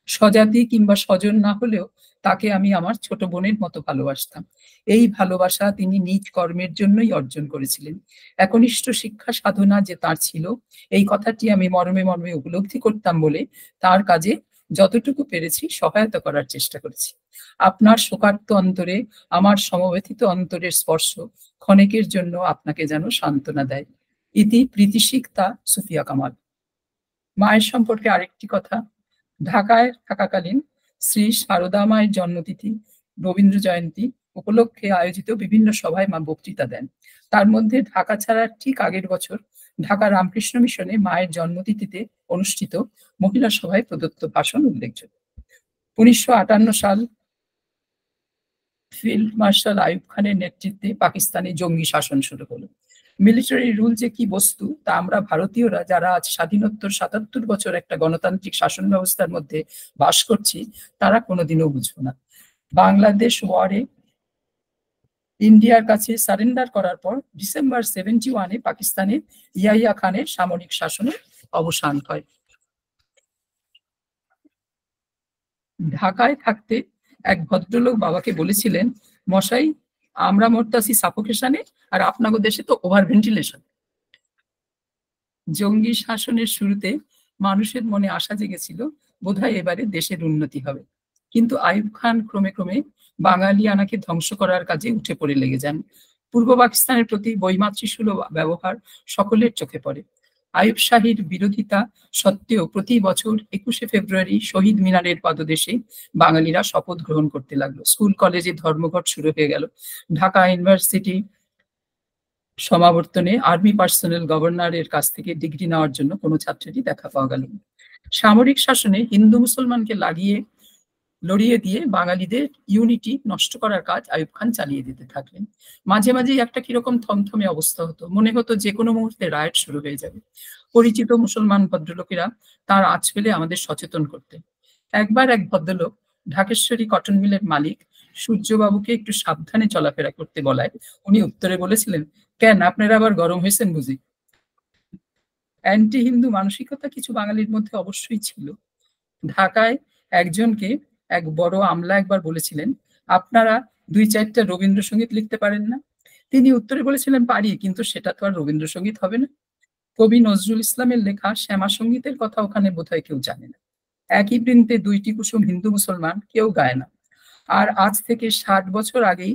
স্বজাতি কিংবা স্বজন না হলেও তাকে আমি আমার ছোট বোনের মতো ভালোবাসতাম। এই ভালোবাসা তিনি নিজ কর্মের জন্যই অর্জন করেছিলেন। একনিষ্ঠ শিক্ষা সাধনা যে তার ছিল, এই কথাটি আমি মর্মে মর্মে উপলব্ধি করতাম বলে তার কাজে যতটুকু পেরেছি সহায়তা করার চেষ্টা করেছি। আপনার শোকার্ত অন্তরে আমার সমব্যথিত অন্তরের স্পর্শ ক্ষণেকের জন্য আপনাকে যেন সান্ত্বনা দেয়। ইতি প্রীতিসিক্তা সুফিয়া কামাল। মায়ের সম্পর্কে আরেকটি কথা, ঢাকায় থাকাকালীন শ্রী সারদা মায়ের জন্মতিথি, রবীন্দ্র জয়ন্তী, উপলক্ষে আয়োজিত বিভিন্ন সভায় মা বক্তৃতা দেন। তার মধ্যে ঢাকা ছাড়ার ঠিক আগের বছর ঢাকা রামকৃষ্ণ মিশনে মায়ের জন্মতিথিতে অনুষ্ঠিত মহিলা সভায় প্রদত্ত ভাষণ উল্লেখযোগ্য। 1958 সাল ফিল্ড মার্শাল আইয়ুব খানের নেতৃত্বে পাকিস্তানে জঙ্গি শাসন শুরু হলো। মিলিটারি রুল যে কি বস্তু তা আমরা ভারতীয়রা যারা আজ স্বাধীনোত্তর 77 বছর একটা গণতান্ত্রিক শাসন ব্যবস্থার মধ্যে বাস করছি তারা কোনোদিনও বুঝবো না। বাংলাদেশ ওয়ারে ইন্ডিয়ার কাছে সারেন্ডার করার পর ডিসেম্বর 71-এ পাকিস্তানে ইয়াহিয়া খানের সামরিক শাসনের অবসান হয়। ঢাকায় থাকতে এক ভদ্রলোক বাবাকে বলেছিলেন, মশাই আমরা মরতাছি সাফোকেশনে আর আপনাদের দেশে তো ওভার ভেন্টিলেশন। জঙ্গি শাসনের শুরুতে মানুষের মনে আশা জেগেছিল বোধহয় এবারে দেশের উন্নতি হবে, কিন্তু আইয়ুব খান ক্রমে ক্রমে বাঙালিয়ানাকে ধ্বংস করার কাজে উঠে পড়ে লেগে যান। পূর্ব পাকিস্তানের প্রতি বৈমাতৃসুলভ ব্যবহার সকলের চোখে পড়ে। আইয়ুব শাহীর বিরোধিতা সত্ত্বেও প্রতি বছর 21শে ফেব্রুয়ারি শহীদ মিনারের পাদদেশে বাঙালিরা শপথ গ্রহণ করতে লাগলো। স্কুল কলেজে ধর্মঘট শুরু হয়ে গেল। ঢাকা ইউনিভার্সিটি সমাবর্তনে আর্মি পার্সোনেল গভর্নরের কাছ থেকে ডিগ্রি নেওয়ার জন্য কোনো ছাত্রেরই দেখা পাওয়া গেল না। সামরিক শাসনে হিন্দু মুসলমানকে লড়িয়ে দিয়ে বাঙালিদের ইউনিটি নষ্ট করার কাজ আইয়ুব খান চালিয়ে দিতে থাকলেন। মাঝে মাঝেই একটা কিরকম থমথমে অবস্থা হতো, মনে হতো যে কোনো মুহূর্তে রায়ট শুরু হয়ে যাবে। পরিচিত মুসলমান ভদ্রলোকেরা তার আঁচ ফেলে আমাদের সচেতন করতেন। একবার এক ভদ্রলোক ঢাকেশ্বরী কটন মিলের মালিক সূর্যবাবুকে একটু সাবধানে চলাফেরা করতে বলায় উনি উত্তরে বলেছিলেন, কেন আপনারা আবার গরম হয়েছেন বুঝি? অ্যান্টি হিন্দু মানসিকতা কিছু বাঙালির মধ্যে অবশ্যই ছিল। ঢাকায় একজনকে এক বড় আমলা একবার বলেছিলেন, আপনারা 2-4টা রবীন্দ্রসঙ্গীত লিখতে পারেন না? তিনি উত্তরে বলেছিলেন, পারি, কিন্তু সেটা তো আর রবীন্দ্রসঙ্গীত হবে না। কবি নজরুল ইসলামের লেখা শ্যামা সঙ্গীতের কথা ওখানে বোধহয় কেউ জানে না। একই বৃন্তে 2টি কুসুম হিন্দু মুসলমান কেউ গায় না। আর আজ থেকে 60 বছর আগেই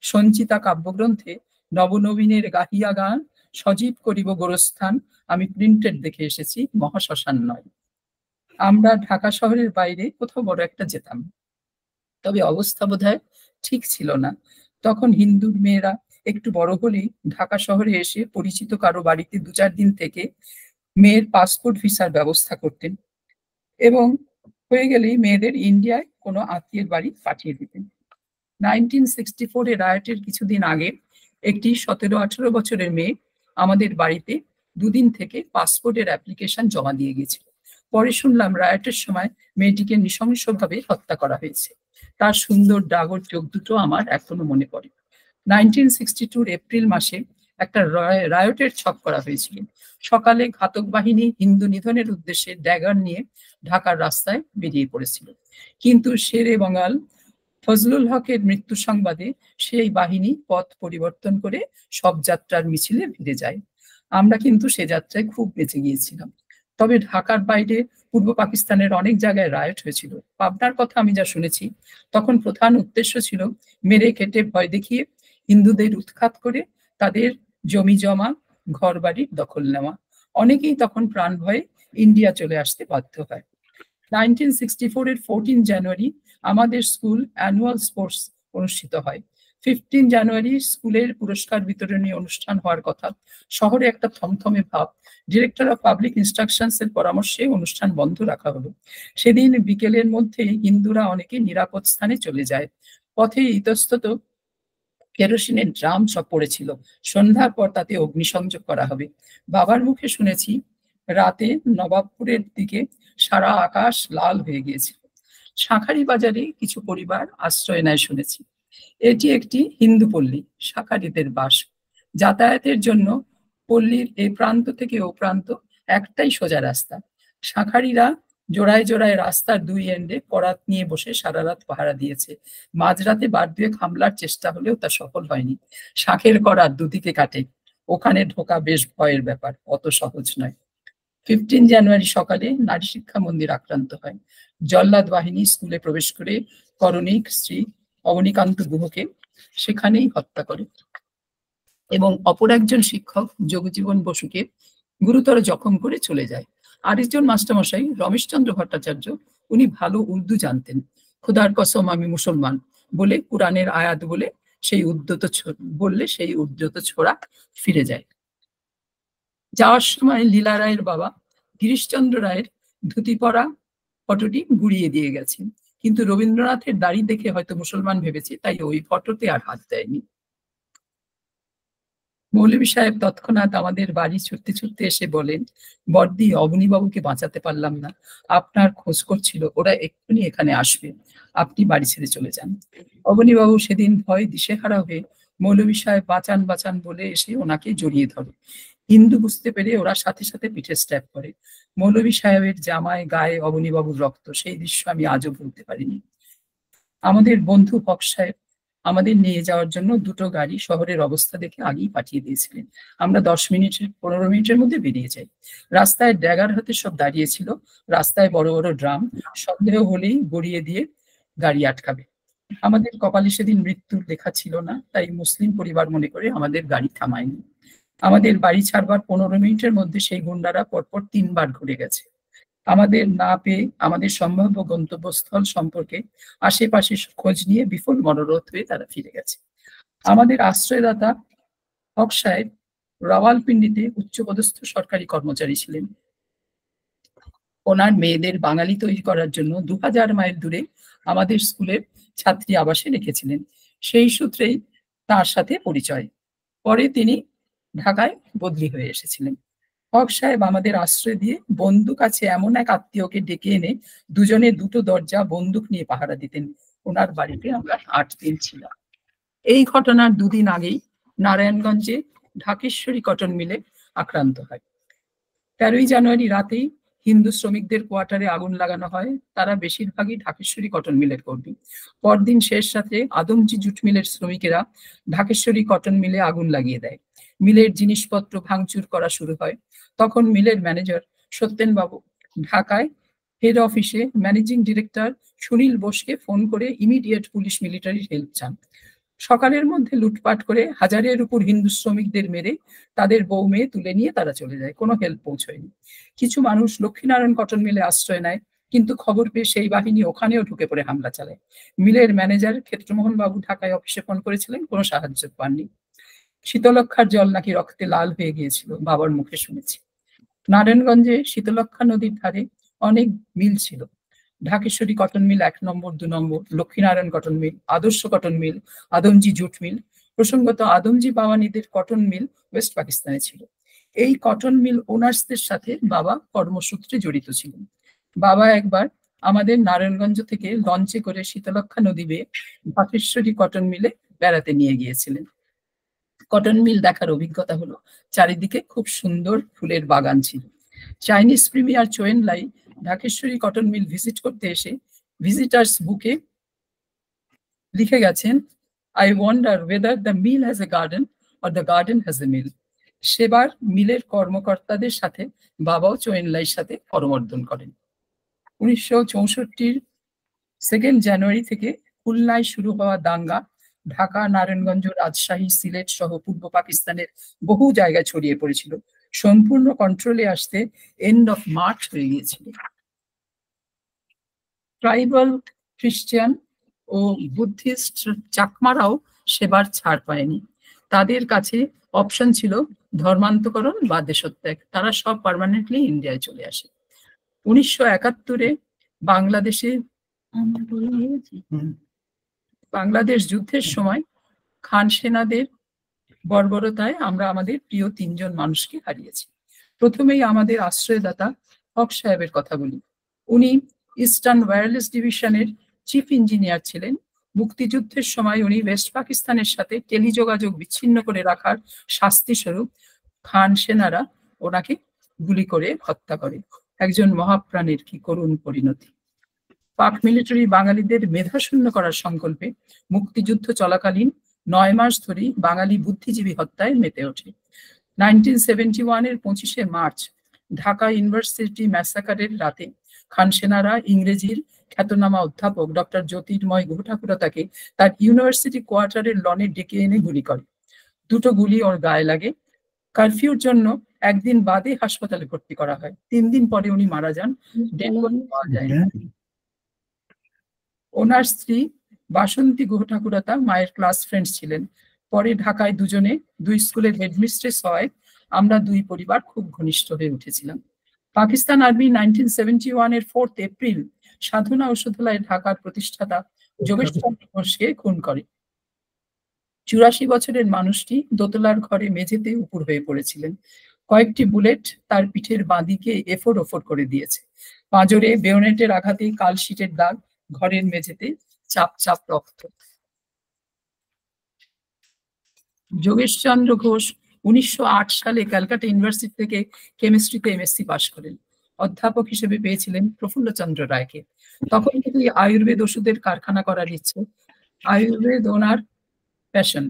সঞ্চিতা কাব্যগ্রন্থে নবনবীনের গাহিয়া গান সজীব করিব গোরস্থান আমি প্রিন্টেড দেখে এসেছি, মহাশ্মশান নয়। আমরা ঢাকা শহরের বাইরে কোথাও বড় একটা যেতাম, তবে অবস্থা বোধহয় ঠিক ছিল না। তখন হিন্দুর মেয়েরা একটু বড় হলেই ঢাকা শহরে এসে পরিচিত কারো বাড়িতে 2-4 দিন থেকে মেয়ের পাসপোর্ট ভিসার ব্যবস্থা করতেন এবং হয়ে গেলেই মেয়েদের ইন্ডিয়ায় কোনো আত্মীয়ের বাড়ি পাঠিয়ে দিতেন। 1964-এ রায়টের কিছুদিন আগে একটি 17-18 বছরের মেয়ে আমাদের বাড়িতে 2 দিন থেকে পাসপোর্টের অ্যাপ্লিকেশন জমা দিয়ে গেছিল। পরে শুনলাম রায়টের সময় মেয়েটিকে নৃশংসভাবে হত্যা করা হয়েছে। তার সুন্দর ডাগর চোখ দুটো আমার এখনো মনে পড়ে। 1962-র এপ্রিল মাসে একটা রায়টের ছক করা হয়েছিল। সকালে ঘাতক বাহিনী হিন্দু নিধনের উদ্দেশ্যে ড্যাগার নিয়ে ঢাকার রাস্তায় বেরিয়ে পড়েছিল, কিন্তু শেরে বাঙ্গাল ফজলুল হকের মৃত্যু সংবাদে সেই বাহিনী পথ পরিবর্তন করে সব যাত্রার মিছিলে ভিড়ে যায়। আমরা কিন্তু সে যাত্রায় খুব বেঁচে গিয়েছিলাম। তবে ঢাকার বাইরে পূর্ব পাকিস্তানের অনেক জায়গায় রায়ট হয়েছিল। পাবনার কথা আমি যা শুনেছি, তখন প্রধান উদ্দেশ্য ছিল মেরে কেটে ভয় দেখিয়ে হিন্দুদের উৎখাত করে তাদের জমি জমা ঘর বাড়ির দখল নেওয়া। অনেকেই তখন প্রাণ ভয়ে ইন্ডিয়া চলে আসতে বাধ্য হয়। 1964-এর 14 জানুয়ারি আমাদের স্কুল অ্যানুয়াল স্পোর্টস অনুষ্ঠিত হয়। 15 জানুয়ারি স্কুলের পুরস্কার বিতরণী অনুষ্ঠান হওয়ার কথা। শহরে একটা থমথমে ভাব। ডিরেক্টর অফ পাবলিক ইনস্ট্রাকশনস এর পরামর্শে অনুষ্ঠান বন্ধ রাখা হলো। সেদিন বিকেলের মধ্যে হিন্দুরা অনেকে নিরাপদ স্থানে চলে যায়। পথে ইতস্তত কেরোসিনের ড্রাম সব পড়েছিল। সন্ধ্যার পর তাতে অগ্নিসংযোগ করা হবে। বাবার মুখে শুনেছি রাতে নবাবপুরের দিকে সারা আকাশ লাল হয়ে গিয়েছিল। শাঁখারি বাজারে কিছু পরিবার আশ্রয় নেয় শুনেছি। এটি একটি হিন্দু পল্লী, শাঁখারিদের বাস। যাতায়াতের জন্য পল্লীর এই প্রান্ত থেকে ও প্রান্ত একটাই সোজা রাস্তা। শাঁখারিরা জোড়ায় জোড়ায় রাস্তার 2 এন্ডে করাত নিয়ে বসে সারা রাত পাহারা দিয়েছে। মাঝরাতে বার দুয়েক হামলার চেষ্টা হলেও তা সফল হয়নি। শাঁখের করাত দুদিকে কাটে, ওখানে ঢোকা বেশ ভয়ের ব্যাপার, অত সহজ নয়। 15 জানুয়ারি সকালে নারী শিক্ষা মন্দির আক্রান্ত হয়। জল্লাদ বাহিনী স্কুলে প্রবেশ করে করণিক শ্রী অবনীকান্ত গুহকে সেখানেই হত্যা করে এবং অপর একজন শিক্ষক যোগজীবন বসুকে গুরুতর জখম করে চলে যায়। আরেকজন মাস্টারমশাই রমেশচন্দ্র ভট্টাচার্য, উনি ভালো উর্দু জানতেন। খোদার কসম আমি মুসলমান বলে কোরআনের আয়াত বলে বললে সেই উদ্যত ছোড়া ফিরে যায়। যাওয়ার সময় লীলা রায়ের বাবা গিরিশচন্দ্র রায়ের ধুতি পরা ফটোটি গুড়িয়ে দিয়ে গেছেন, কিন্তু রবীন্দ্রনাথের দাড়ি দেখে হয়তো মুসলমান ভেবেছে, তাই ওই ফটোতে আর হাত দেয়নি। মৌলভী সাহেব তৎক্ষণাৎ আমাদের বাড়ি ছুটতে ছুটতে এসে বলেন, বড়দি, অবনীবাবুকে বাঁচাতে পারলাম না, আপনার খোঁজ করছিল, ওরা এক্ষুনি এখানে আসবে, আপনি বাড়ি ছেড়ে চলে যান। অবনীবাবু সেদিন ভয় দিশেহারা হয়ে মৌলভী সাহেব বাঁচান বাঁচান বলে এসে ওনাকে জড়িয়ে ধরে। হিন্দু বুঝতে পেরে ওরা সাথে সাথে পিঠে স্ট্যাপ করে। মৌলভী সাহেবের জামায় গায়ে অবনীবাবুর রক্ত, সেই দৃশ্য আমি আজও ভুলতে পারিনি। আমাদের বন্ধু হক সাহেব আমাদের নিয়ে যাওয়ার জন্য দুটো গাড়ি শহরের অবস্থা দেখে আগেই পাঠিয়ে দিয়েছিলেন। আমরা 15 মিনিটের মধ্যে বেরিয়ে যাই। রাস্তায় ড্যাগার হাতে সব দাঁড়িয়েছিল, রাস্তায় বড় বড় ড্রাম, সন্দেহ হলেই গড়িয়ে দিয়ে গাড়ি আটকাবে। আমাদের কপালে সেদিন মৃত্যুর লেখা ছিল না, তাই মুসলিম পরিবার মনে করে আমাদের গাড়ি থামায়নি। আমাদের বাড়ি ছাড়বার 15 মিনিটের মধ্যে সেই গুন্ডারা পরপর 3 বার ঘুরে গেছে। আমাদের না পেয়ে আমাদের সম্ভাব্য গন্তব্যস্থল সম্পর্কে আশেপাশে খোঁজ নিয়ে বিফল মনোরথ হয়ে তারা ফিরে গেছে। আমাদের আশ্রয়দাতা হক সাহেব রাওয়ালপিন্ডিতে উচ্চপদস্থ সরকারি কর্মচারী ছিলেন। ওনার মেয়েদের বাঙালি তৈরি করার জন্য 2000 মাইল দূরে আমাদের স্কুলের ছাত্রী আবাসে রেখেছিলেন। সেই সূত্রেই তার সাথে পরিচয়। পরে তিনি ঢাকায় বদলি হয়ে এসেছিলেন। হক সাহেব আমাদের আশ্রয় দিয়ে বন্দুক আছে এমন এক আত্মীয়কে ডেকে এনে দুজনে দুটো দরজা বন্দুক নিয়ে পাহারা দিতেন। ওনার বাড়িতে আমরা 8 দিন ছিলাম। এই ঘটনার 2 দিন আগেই নারায়ণগঞ্জে ঢাকেশ্বরী কটন মিলে আক্রান্ত হয়। 13ই জানুয়ারি রাতেই হিন্দু শ্রমিকদের কোয়ার্টারে আগুন লাগানো হয়। তারা বেশিরভাগই ঢাকেশ্বরী কটন মিলের কর্মী। পরদিন শেষ রাতে আদমজি জুট মিলের শ্রমিকেরা ঢাকেশ্বরী কটন মিলে আগুন লাগিয়ে দেয়। মিলের জিনিসপত্র ভাঙচুর করা শুরু হয়। তখন মিলের ম্যানেজার সত্যেনবাবু ঢাকায় হেড অফিসে ম্যানেজিং ডিরেক্টর সুনীল বোসকে ফোন করে ইমিডিয়েট পুলিশ মিলিটারি হেল্প চান। সকালের মধ্যে লুটপাট করে 1000-এর উপর হিন্দু শ্রমিকদের মেরে তাদের বউ মেয়ে তুলে নিয়ে তারা চলে যায়। কোনো হেল্প পৌঁছয়নি। কিছু মানুষ লক্ষ্মীনারায়ণ কটন মিলে আশ্রয় নেয়, কিন্তু খবর পেয়ে সেই বাহিনী ওখানেও ঢুকে পড়ে হামলা চালায়। মিলের ম্যানেজার ক্ষেত্রমোহন বাবু ঢাকায় অফিসে ফোন করেছিলেন, কোনো সাহায্য পাননি। শীতলক্ষার জল নাকি রক্তে লাল হয়ে গিয়েছিল, বাবার মুখে শুনেছি। নারায়ণগঞ্জে শীতলক্ষা নদীর ধারে অনেক মিল ছিল। ঢাকেশ্বরী কটন মিল 1 নম্বর, 2 নম্বর, Lakshminarayan cotton mill, Adarsh cotton mill, Adamjee jute mill. প্রসঙ্গত আদমজি বাওয়ানিদের কটন মিল ওয়েস্ট পাকিস্তানে ছিল। এই কটন মিল ওনার্সদের সাথে বাবা কর্মসূত্রে জড়িত ছিলেন। বাবা একবার আমাদের নারায়ণগঞ্জ থেকে লঞ্চে করে শীতলক্ষা নদী বেয়ে ঢাকেশ্বরী কটন মিলে বেড়াতে নিয়ে গিয়েছিলেন। কটন মিল দেখার অভিজ্ঞতা হলো, চারিদিকে খুব সুন্দর ফুলের বাগান ছিল। Chinese premier Chou En Lai Dhakeshwari cotton mill visit করতে এসে ভিজিটার্স বুকে লিখে গেছেন, I wonder whether the mill has a garden or the garden has a mill. সেবার মিলের কর্মকর্তাদের সাথে বাবাও চোয়েন লাইয়ের সাথে করমর্দন করেন। 1964-র 2 জানুয়ারি থেকে খুলনায় শুরু হওয়া দাঙ্গা ঢাকা, নারায়ণগঞ্জ, রাজশাহী, সিলেট সহ পূর্ব পাকিস্তানের বহু জায়গায় ছড়িয়ে পড়েছিল। সম্পূর্ণ কন্ট্রোলে আসতে এন্ড অফ মার্চ হয়ে গিয়েছিল। ট্রাইবাল, খ্রিস্টান ও বুদ্ধিস্ট চাকমারাও সেবার ছাড় পায়নি। তাদের কাছে অপশন ছিল ধর্মান্তকরণ বা দেশত্যাগ। তারা সব পার্মানেন্টলি ইন্ডিয়ায় চলে আসে। 1971-এ বাংলাদেশ যুদ্ধের সময় খান সেনাদের বর্বরতায় আমরা আমাদের প্রিয় 3 জন মানুষকে হারিয়েছি। প্রথমেই আমাদের আশ্রয়দাতা হক সাহেবের কথা বলি। উনি ইস্টার্ন ওয়্যারলেস ডিভিশনের চিফ ইঞ্জিনিয়ার ছিলেন। মুক্তিযুদ্ধের সময় উনি ওয়েস্ট পাকিস্তানের সাথে টেলিযোগাযোগ বিচ্ছিন্ন করে রাখার শাস্তি স্বরূপ খান সেনারা ওনাকে গুলি করে হত্যা করে। একজন মহাপ্রাণের কি করুণ পরিণতি। পাক মিলিটারি বাঙালিদের মেধাশূন্য করার সংকল্পে মুক্তিযুদ্ধ চলাকালীন 9 মাস ধরেই বাঙালি বুদ্ধিজীবী হত্যায় মেতে ওঠে। 1971-এর 25শে মার্চ ঢাকা ইউনিভার্সিটি ম্যাসাকারের রাতে খান সেনারা ইংরেজির খ্যাতনামা অধ্যাপক ডক্টর জ্যোতির্ময় গুহঠাকুরতাকে তার ইউনিভার্সিটি কোয়ার্টারের লনে ডেকে এনে গুলি করে। 2টো গুলি ওর গায়ে লাগে। কারফিউর জন্য 1 দিন বাদে হাসপাতালে ভর্তি করা হয়। 3 দিন পরে উনি মারা যান। ডেড বডি পাওয়া যায় না। ওনার স্ত্রী বাসন্তী গুহ ঠাকুরতা মায়ের ক্লাস ফ্রেন্ড ছিলেন। পরে ঢাকায় দুজনে দুই স্কুলের হেডমিস্ট্রেস হওয়ায় আমরা দুই পরিবার খুব ঘনিষ্ঠ হয়ে উঠেছিলাম। পাকিস্তান আর্মি 1971 এর 4 এপ্রিল সাধনা ঔষধালয় ঢাকার প্রতিষ্ঠাতা যোগেশ চন্দ্র ঘোষকে খুন করে। 84 বছরের মানুষটি দোতলার ঘরে মেঝেতে উপুর হয়ে পড়েছিলেন। কয়েকটি বুলেট তার পিঠের বাঁদিকে এফোর ওফোর করে দিয়েছে। পাঁজরে বেয়োনেটের আঘাতে কালশিটের দাগ, ঘরের মেঝেতে চাপ চাপ রক্ত। যোগেশ চন্দ্র ঘোষ 1908 সালে ক্যালকাটা ইউনিভার্সিটি থেকে কেমিস্ট্রিতে এমএসসি পাশ করেন। অধ্যাপক হিসেবে পেয়েছিলেন প্রফুল্লচন্দ্র রায়কে। তখন থেকেই আয়ুর্বেদ ওষুধের কারখানা করার ইচ্ছে। আয়ুর্বেদ ওনার প্যাশন।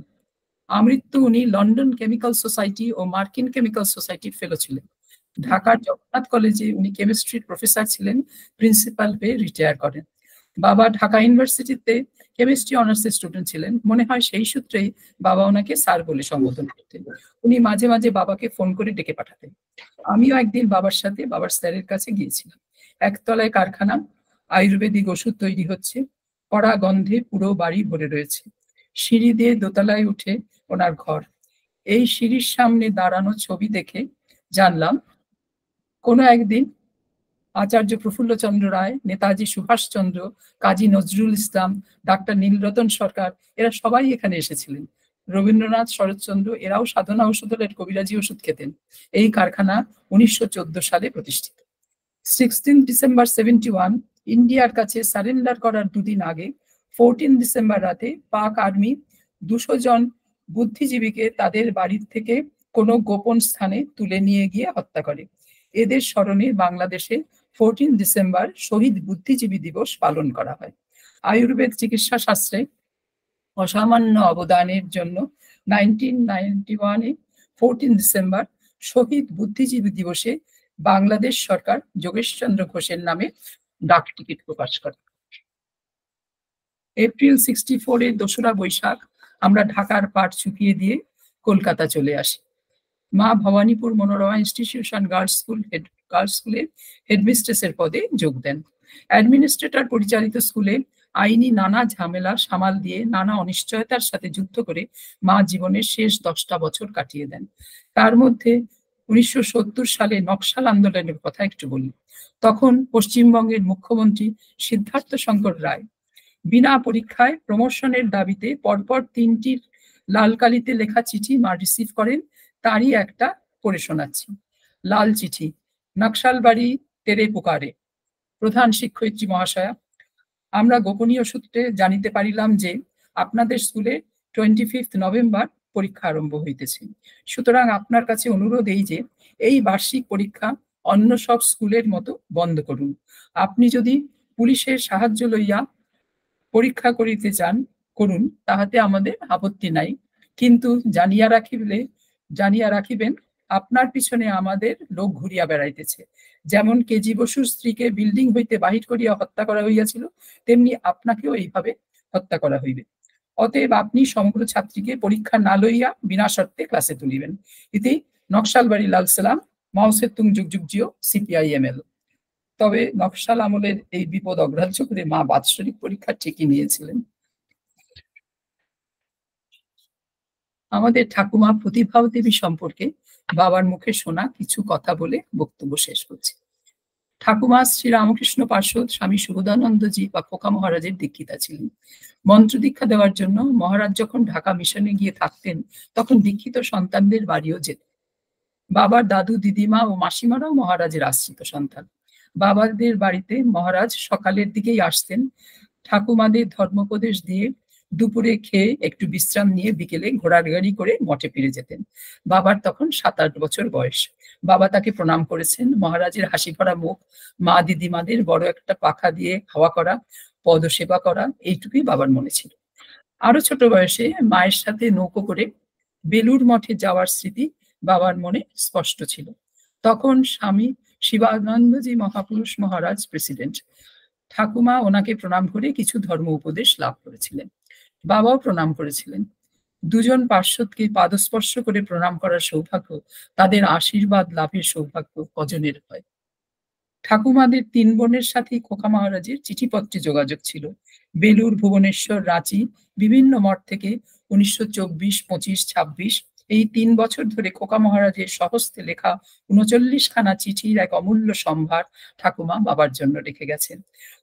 আমৃত্যু উনি লন্ডন কেমিক্যাল সোসাইটি ও মার্কিন কেমিক্যাল সোসাইটির ফেলো ছিলেন। ঢাকার জগন্নাথ কলেজে উনি কেমিস্ট্রির প্রফেসর ছিলেন, প্রিন্সিপাল হয়ে রিটায়ার করেন। বাবা ঢাকা ইউনিভার্সিটিতে কেমিস্ট্রি অনার্সের স্টুডেন্ট ছিলেন। মনে হয় সেই সূত্রেই বাবা ওনাকে স্যার বলে সম্বোধন করতেন। উনি মাঝে মাঝে বাবাকে ফোন করে ডেকে পাঠাতেন। আমিও একদিন বাবার সাথে বাবার স্যারের কাছে গিয়েছিলাম। একতলায় কারখানা, আয়ুর্বেদিক ওষুধ তৈরি হচ্ছে, কড়া গন্ধে পুরো বাড়ি ভরে রয়েছে। সিঁড়ি দিয়ে দোতলায় উঠে ওনার ঘর। এই সিঁড়ির সামনে দাঁড়ানো ছবি দেখে জানলাম কোনো একদিন আচার্য প্রফুল্লচন্দ্র রায়, নেতাজি সুভাষচন্দ্র, কাজী নজরুল ইসলাম, ডাক্তার নীলরতন সরকার এরা সবাই এখানে এসেছিলেন। রবীন্দ্রনাথ, শরৎচন্দ্র এরাও সাধনা ঔষধালয়ের কবিরাজি ওষুধ খেতেন। এই কারখানা 1914 সালে প্রতিষ্ঠিত। 16 ডিসেম্বর 71 ইন্ডিয়ার কাছে সারেন্ডার করার দুদিন আগে 14 ডিসেম্বর রাতে পাক আর্মি 200 জন বুদ্ধিজীবীকে তাদের বাড়ির থেকে কোনো গোপন স্থানে তুলে নিয়ে গিয়ে হত্যা করে। এদের স্মরণে বাংলাদেশে 14 ডিসেম্বর শহীদ বুদ্ধিজীবী দিবস পালন করা হয়। আয়ুর্বেদ চিকিৎসা শাস্ত্রে অসামান্য অবদানের জন্য 1991 14 ডিসেম্বর শহীদ বুদ্ধিজীবী দিবসে বাংলাদেশ সরকার যোগেশ চন্দ্র ঘোষের নামে ডাক টিকিট প্রকাশ করে। এপ্রিল 64 এর 2রা বৈশাখ আমরা ঢাকার পাট চুকিয়ে দিয়ে কলকাতা চলে আসি। মা ভবানীপুর মনোরমা ইনস্টিটিউশন গার্লস স্কুলের হেডমিস্ট্রেসের পদে যোগ দেন। অ্যাডমিনিস্ট্রেটর পরিচালিত স্কুলে আইনি নানা ঝামেলা সামাল দিয়ে নানা অনিশ্চয়তার সাথে যুদ্ধ করে মা জীবনের শেষ 10টা বছর কাটিয়ে দেন। তার মধ্যে 1970 সালে নকশাল আন্দোলনের কথা একটু বলি। তখন পশ্চিমবঙ্গের মুখ্যমন্ত্রী সিদ্ধার্থ শঙ্কর রায় বিনা পরীক্ষায় প্রমোশনের দাবিতে পরপর 3টি লাল কালিতে লেখা চিঠি মা রিসিভ করেন। তারই একটা পড়ে শোনাচ্ছি। লাল চিঠি। নকশালবাড়ি তেরে পুকারে। প্রধান শিক্ষয়িত্রী মহাশয়া, আমরা গোপনীয় সূত্রে জানিতে পারিলাম যে আপনাদের স্কুলে 25 নভেম্বর পরীক্ষা আরম্ভ হইতেছে। সুতরাং আপনার কাছে অনুরোধ এই যে এই বার্ষিক পরীক্ষা অন্য সব স্কুলের মতো বন্ধ করুন। আপনি যদি পুলিশের সাহায্য লইয়া পরীক্ষা করিতে চান করুন, তাহাতে আমাদের আপত্তি নাই, কিন্তু জানিয়া রাখিবেন আপনার পিছনে আমাদের লোক ঘুরিয়া বেড়াইতেছে। যেমন কেজি বসুর স্ত্রীকে বিল্ডিং হইতে বাহির করিয়া হত্যা করা হইয়াছিল, তেমনি আপনাকেও এইভাবে হত্যা করা হইবে। অতএব আপনি সমগ্র ছাত্রীকে পরীক্ষা না লইয়া বিনা শর্তে ক্লাসে তুলিবেন। ইতি নকশালবাড়ি লাল সালাম, মাওসেতুং যুগযুগজিও, CPI-ML। তবে নকশাল আমলের এই বিপদ অগ্রাহ্য করে মা বাৎসরিক পরীক্ষা ঠিকই নিয়েছিলেন। আমাদের ঠাকুমা প্রতিভা দেবী সম্পর্কে বাবার মুখে শোনা কিছু কথা বলে বক্তব্য শেষ করছি। ঠাকুমা শ্রী রামকৃষ্ণ পার্ষদ স্বামী সুবোধানন্দজি বা খোকা মহারাজের দীক্ষিতা ছিলেন। মন্ত্র দীক্ষা দেওয়ার জন্য মহারাজ যখন ঢাকা মিশনে গিয়ে থাকতেন, তখন দীক্ষিত সন্তানদের বাড়িও যেতেন। বাবার দাদু, দিদিমা ও মাসিমারাও মহারাজের আশ্রিত সন্তান। বাবাদের বাড়িতে মহারাজ সকালের দিকেই আসতেন, ঠাকুমাদের ধর্মোপদেশ দিয়ে দুপুরে খেয়ে একটু বিশ্রাম নিয়ে বিকেলে ঘোড়ার গাড়ি করে মঠে ফিরে যেতেন। বাবার তখন 7-8 বছর বয়স। বাবা তাকে প্রণাম করেছেন। মহারাজের হাসি ভরা মুখ, মা দিদিমাদের বড় একটা পাখা দিয়ে হাওয়া করা, পদ সেবা করা, এইটুকুই বাবার মনে ছিল। আরো ছোট বয়সে মায়ের সাথে নৌকো করে বেলুর মঠে যাওয়ার স্মৃতি বাবার মনে স্পষ্ট ছিল। তখন স্বামী শিবানন্দজি মহাপুরুষ মহারাজ প্রেসিডেন্ট। ঠাকুমা ওনাকে প্রণাম করে কিছু ধর্ম উপদেশ লাভ করেছিলেন। বাবাও প্রণাম করেছিলেন। দুজন পার্শ্বদকে পাদস্পর্শ করে প্রণাম করার সৌভাগ্য, তাদের আশীর্বাদ লাভের সৌভাগ্য কজনের হয়। ঠাকুমাদের 3 বোনের সাথে খোকা মহারাজের চিঠিপত্রে যোগাযোগ ছিল। বেলুর, ভুবনেশ্বর, রাঁচি বিভিন্ন মঠ থেকে 1924, 25, 26 এই 3 বছর ধরে খোকা মহারাজের স্বহস্তে লেখা 39খানা চিঠির এক অমূল্য সম্ভার ঠাকুমা বাবার জন্য রেখে গেছেন।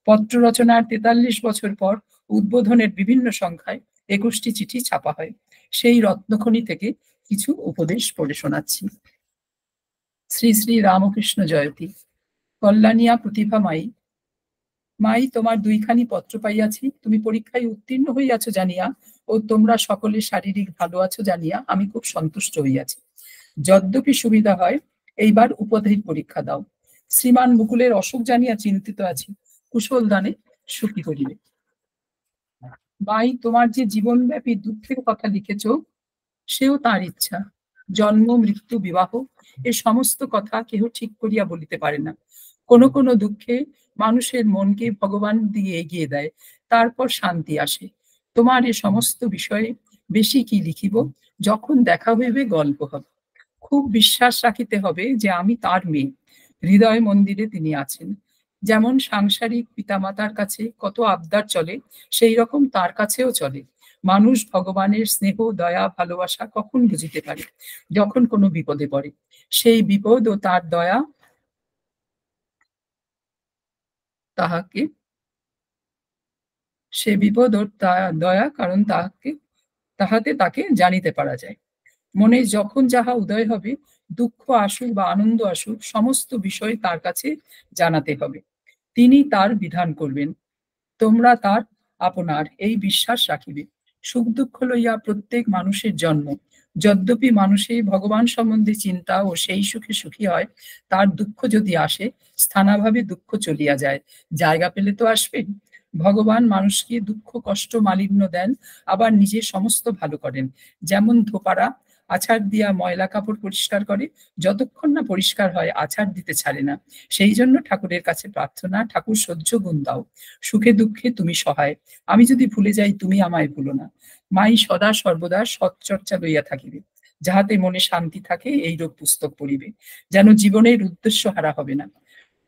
পত্র রচনার 43 বছর পর উদ্বোধনের বিভিন্ন সংখ্যায় 21টি চিঠি ছাপা হয়। সেই রত্নখনি থেকে কিছু উপদেশ পড়ে শোনাচ্ছি। শ্রী শ্রী রামকৃষ্ণ জয়তী। কল্যাণিয়া প্রতিভা মাই, মাই তোমার 2খানি পত্র পাইয়াছি। তুমি পরীক্ষায় উত্তীর্ণ হইয়াছ জানিয়া ও তোমরা সকলে শারীরিক ভালো আছো জানিয়া আমি খুব সন্তুষ্ট হইয়াছি। যদ্যপি সুবিধা হয়, এইবার উপাধির পরীক্ষা দাও। শ্রীমান মুকুলের অসুখ জানিয়া চিন্তিত আছি, কুশল দানে সুখী করিবে। মাই তোমার যে জীবনব্যাপী দুঃখের কথা লিখেছ, সেও তার ইচ্ছা। জন্ম, মৃত্যু, বিবাহ এ সমস্ত কথা কেহ ঠিক করিয়া বলিতে পারে না। কোন কোন দুঃখে মানুষের মনকে ভগবান দিয়ে এগিয়ে দেয়, তারপর শান্তি আসে। তোমার এ সমস্ত বিষয়ে বেশি কি লিখিব, যখন দেখা হইবে গল্প হবে। খুব বিশ্বাস রাখিতে হবে যে আমি তার মেয়ে। হৃদয় মন্দিরে তিনি আছেন। যেমন সাংসারিক পিতামাতার কাছে কত আবদার চলে, সেই রকম তার কাছেও চলে। মানুষ ভগবানের স্নেহ, দয়া, ভালোবাসা কখন বুঝিতে পারে? যখন কোনো বিপদে পড়ে। সেই বিপদ ও তার দয়া তাহাকে, সে বিপদ ও দয়া কারণ তাহাতে তাকে জানিতে পারা যায়। মনে যখন যাহা উদয় হবে, দুঃখ আসুক বা আনন্দ আসুক, সমস্ত বিষয় তার কাছে জানাতে হবে। তিনি তার বিধান করবেন, তোমরা তার আপনার, এই বিশ্বাস রাখিবে। সুখ দুঃখ লইয়া প্রত্যেক মানুষের জন্ম। যদ্যপি মানুষে ভগবান সম্বন্ধে চিন্তা ও সেই সুখে সুখী হয়, তার দুঃখ যদি আসে, স্থানাভাবে দুঃখ চলিয়া যায়, জায়গা পেলে তো আসবে। ভগবান মানুষকে দুঃখ, কষ্ট, মালিন্য দেন, আবার নিজে সমস্ত ভালো করেন। যেমন ধোপারা আছাড় দিয়া ময়লা কাপড় পরিষ্কার করে, যতক্ষণ না পরিষ্কার হয় আছাড় দিতে ছাড়ে না। সেই জন্য ঠাকুরের কাছে প্রার্থনা, ঠাকুর সহ্য গুণ দাও, সুখে দুঃখে তুমি সহায়। আমি যদি ভুলে যাই, তুমি আমায় ভুলো না। মাই সদা সর্বদা সৎচর্চা লইয়া থাকিবে, যাহাতে মনে শান্তি থাকে, এইরূপ পুস্তক পড়িবে, যেন জীবনের উদ্দেশ্য হারা হবে না।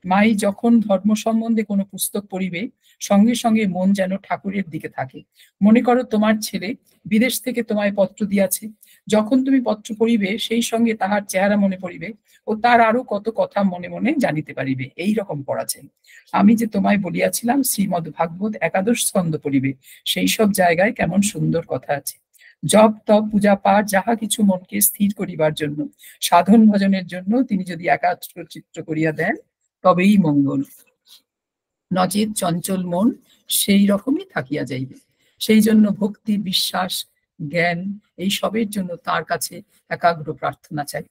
মাই যখন ধর্ম সম্বন্ধে কোনো পুস্তক পড়িবে, সঙ্গে সঙ্গে মন যেন ঠাকুরের দিকে থাকে। মনে করো তোমার ছেলে বিদেশ থেকে তোমায় পত্র দিয়াছে, যখন তুমি পত্র পড়িবে, সেই সঙ্গে তাহার চেহারা মনে পড়িবে ও তার আরো কত কথা মনে মনে জানিতে পারিবে। এই রকম পড়া চাই। আমি যে তোমায় বলিয়াছিলাম শ্রীমদ ভাগবত 11 স্কন্ধ পড়িবে, সেই সব জায়গায় কেমন সুন্দর কথা আছে। জপ, তপ, পূজা পাঠ যাহা কিছু মনকে স্থির করিবার জন্য, সাধন ভজনের জন্য তিনি যদি একাগ্র চিত্ত করিয়া দেন, তবেই মঙ্গল। নচেত চঞ্চল মন সেই রকমই থাকিয়া যাইবে। সেই জন্য ভক্তি, বিশ্বাস, জ্ঞান এই সবের জন্য তার কাছে একাগ্র প্রার্থনা চাই।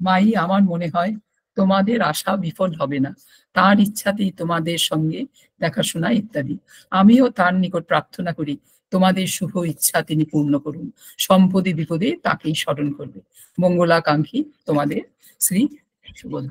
মাই, আমার মনে হয় তোমাদের আশা বিফল হবে না। তার ইচ্ছাতেই তোমাদের সঙ্গে দেখাশোনা ইত্যাদি। আমিও তার নিকট প্রার্থনা করি, তোমাদের শুভ ইচ্ছা তিনি পূর্ণ করুন। সম্পদে বিপদে তাকেই স্মরণ করবে। মঙ্গলাকাঙ্ক্ষী তোমাদের শ্রী সুবোধ।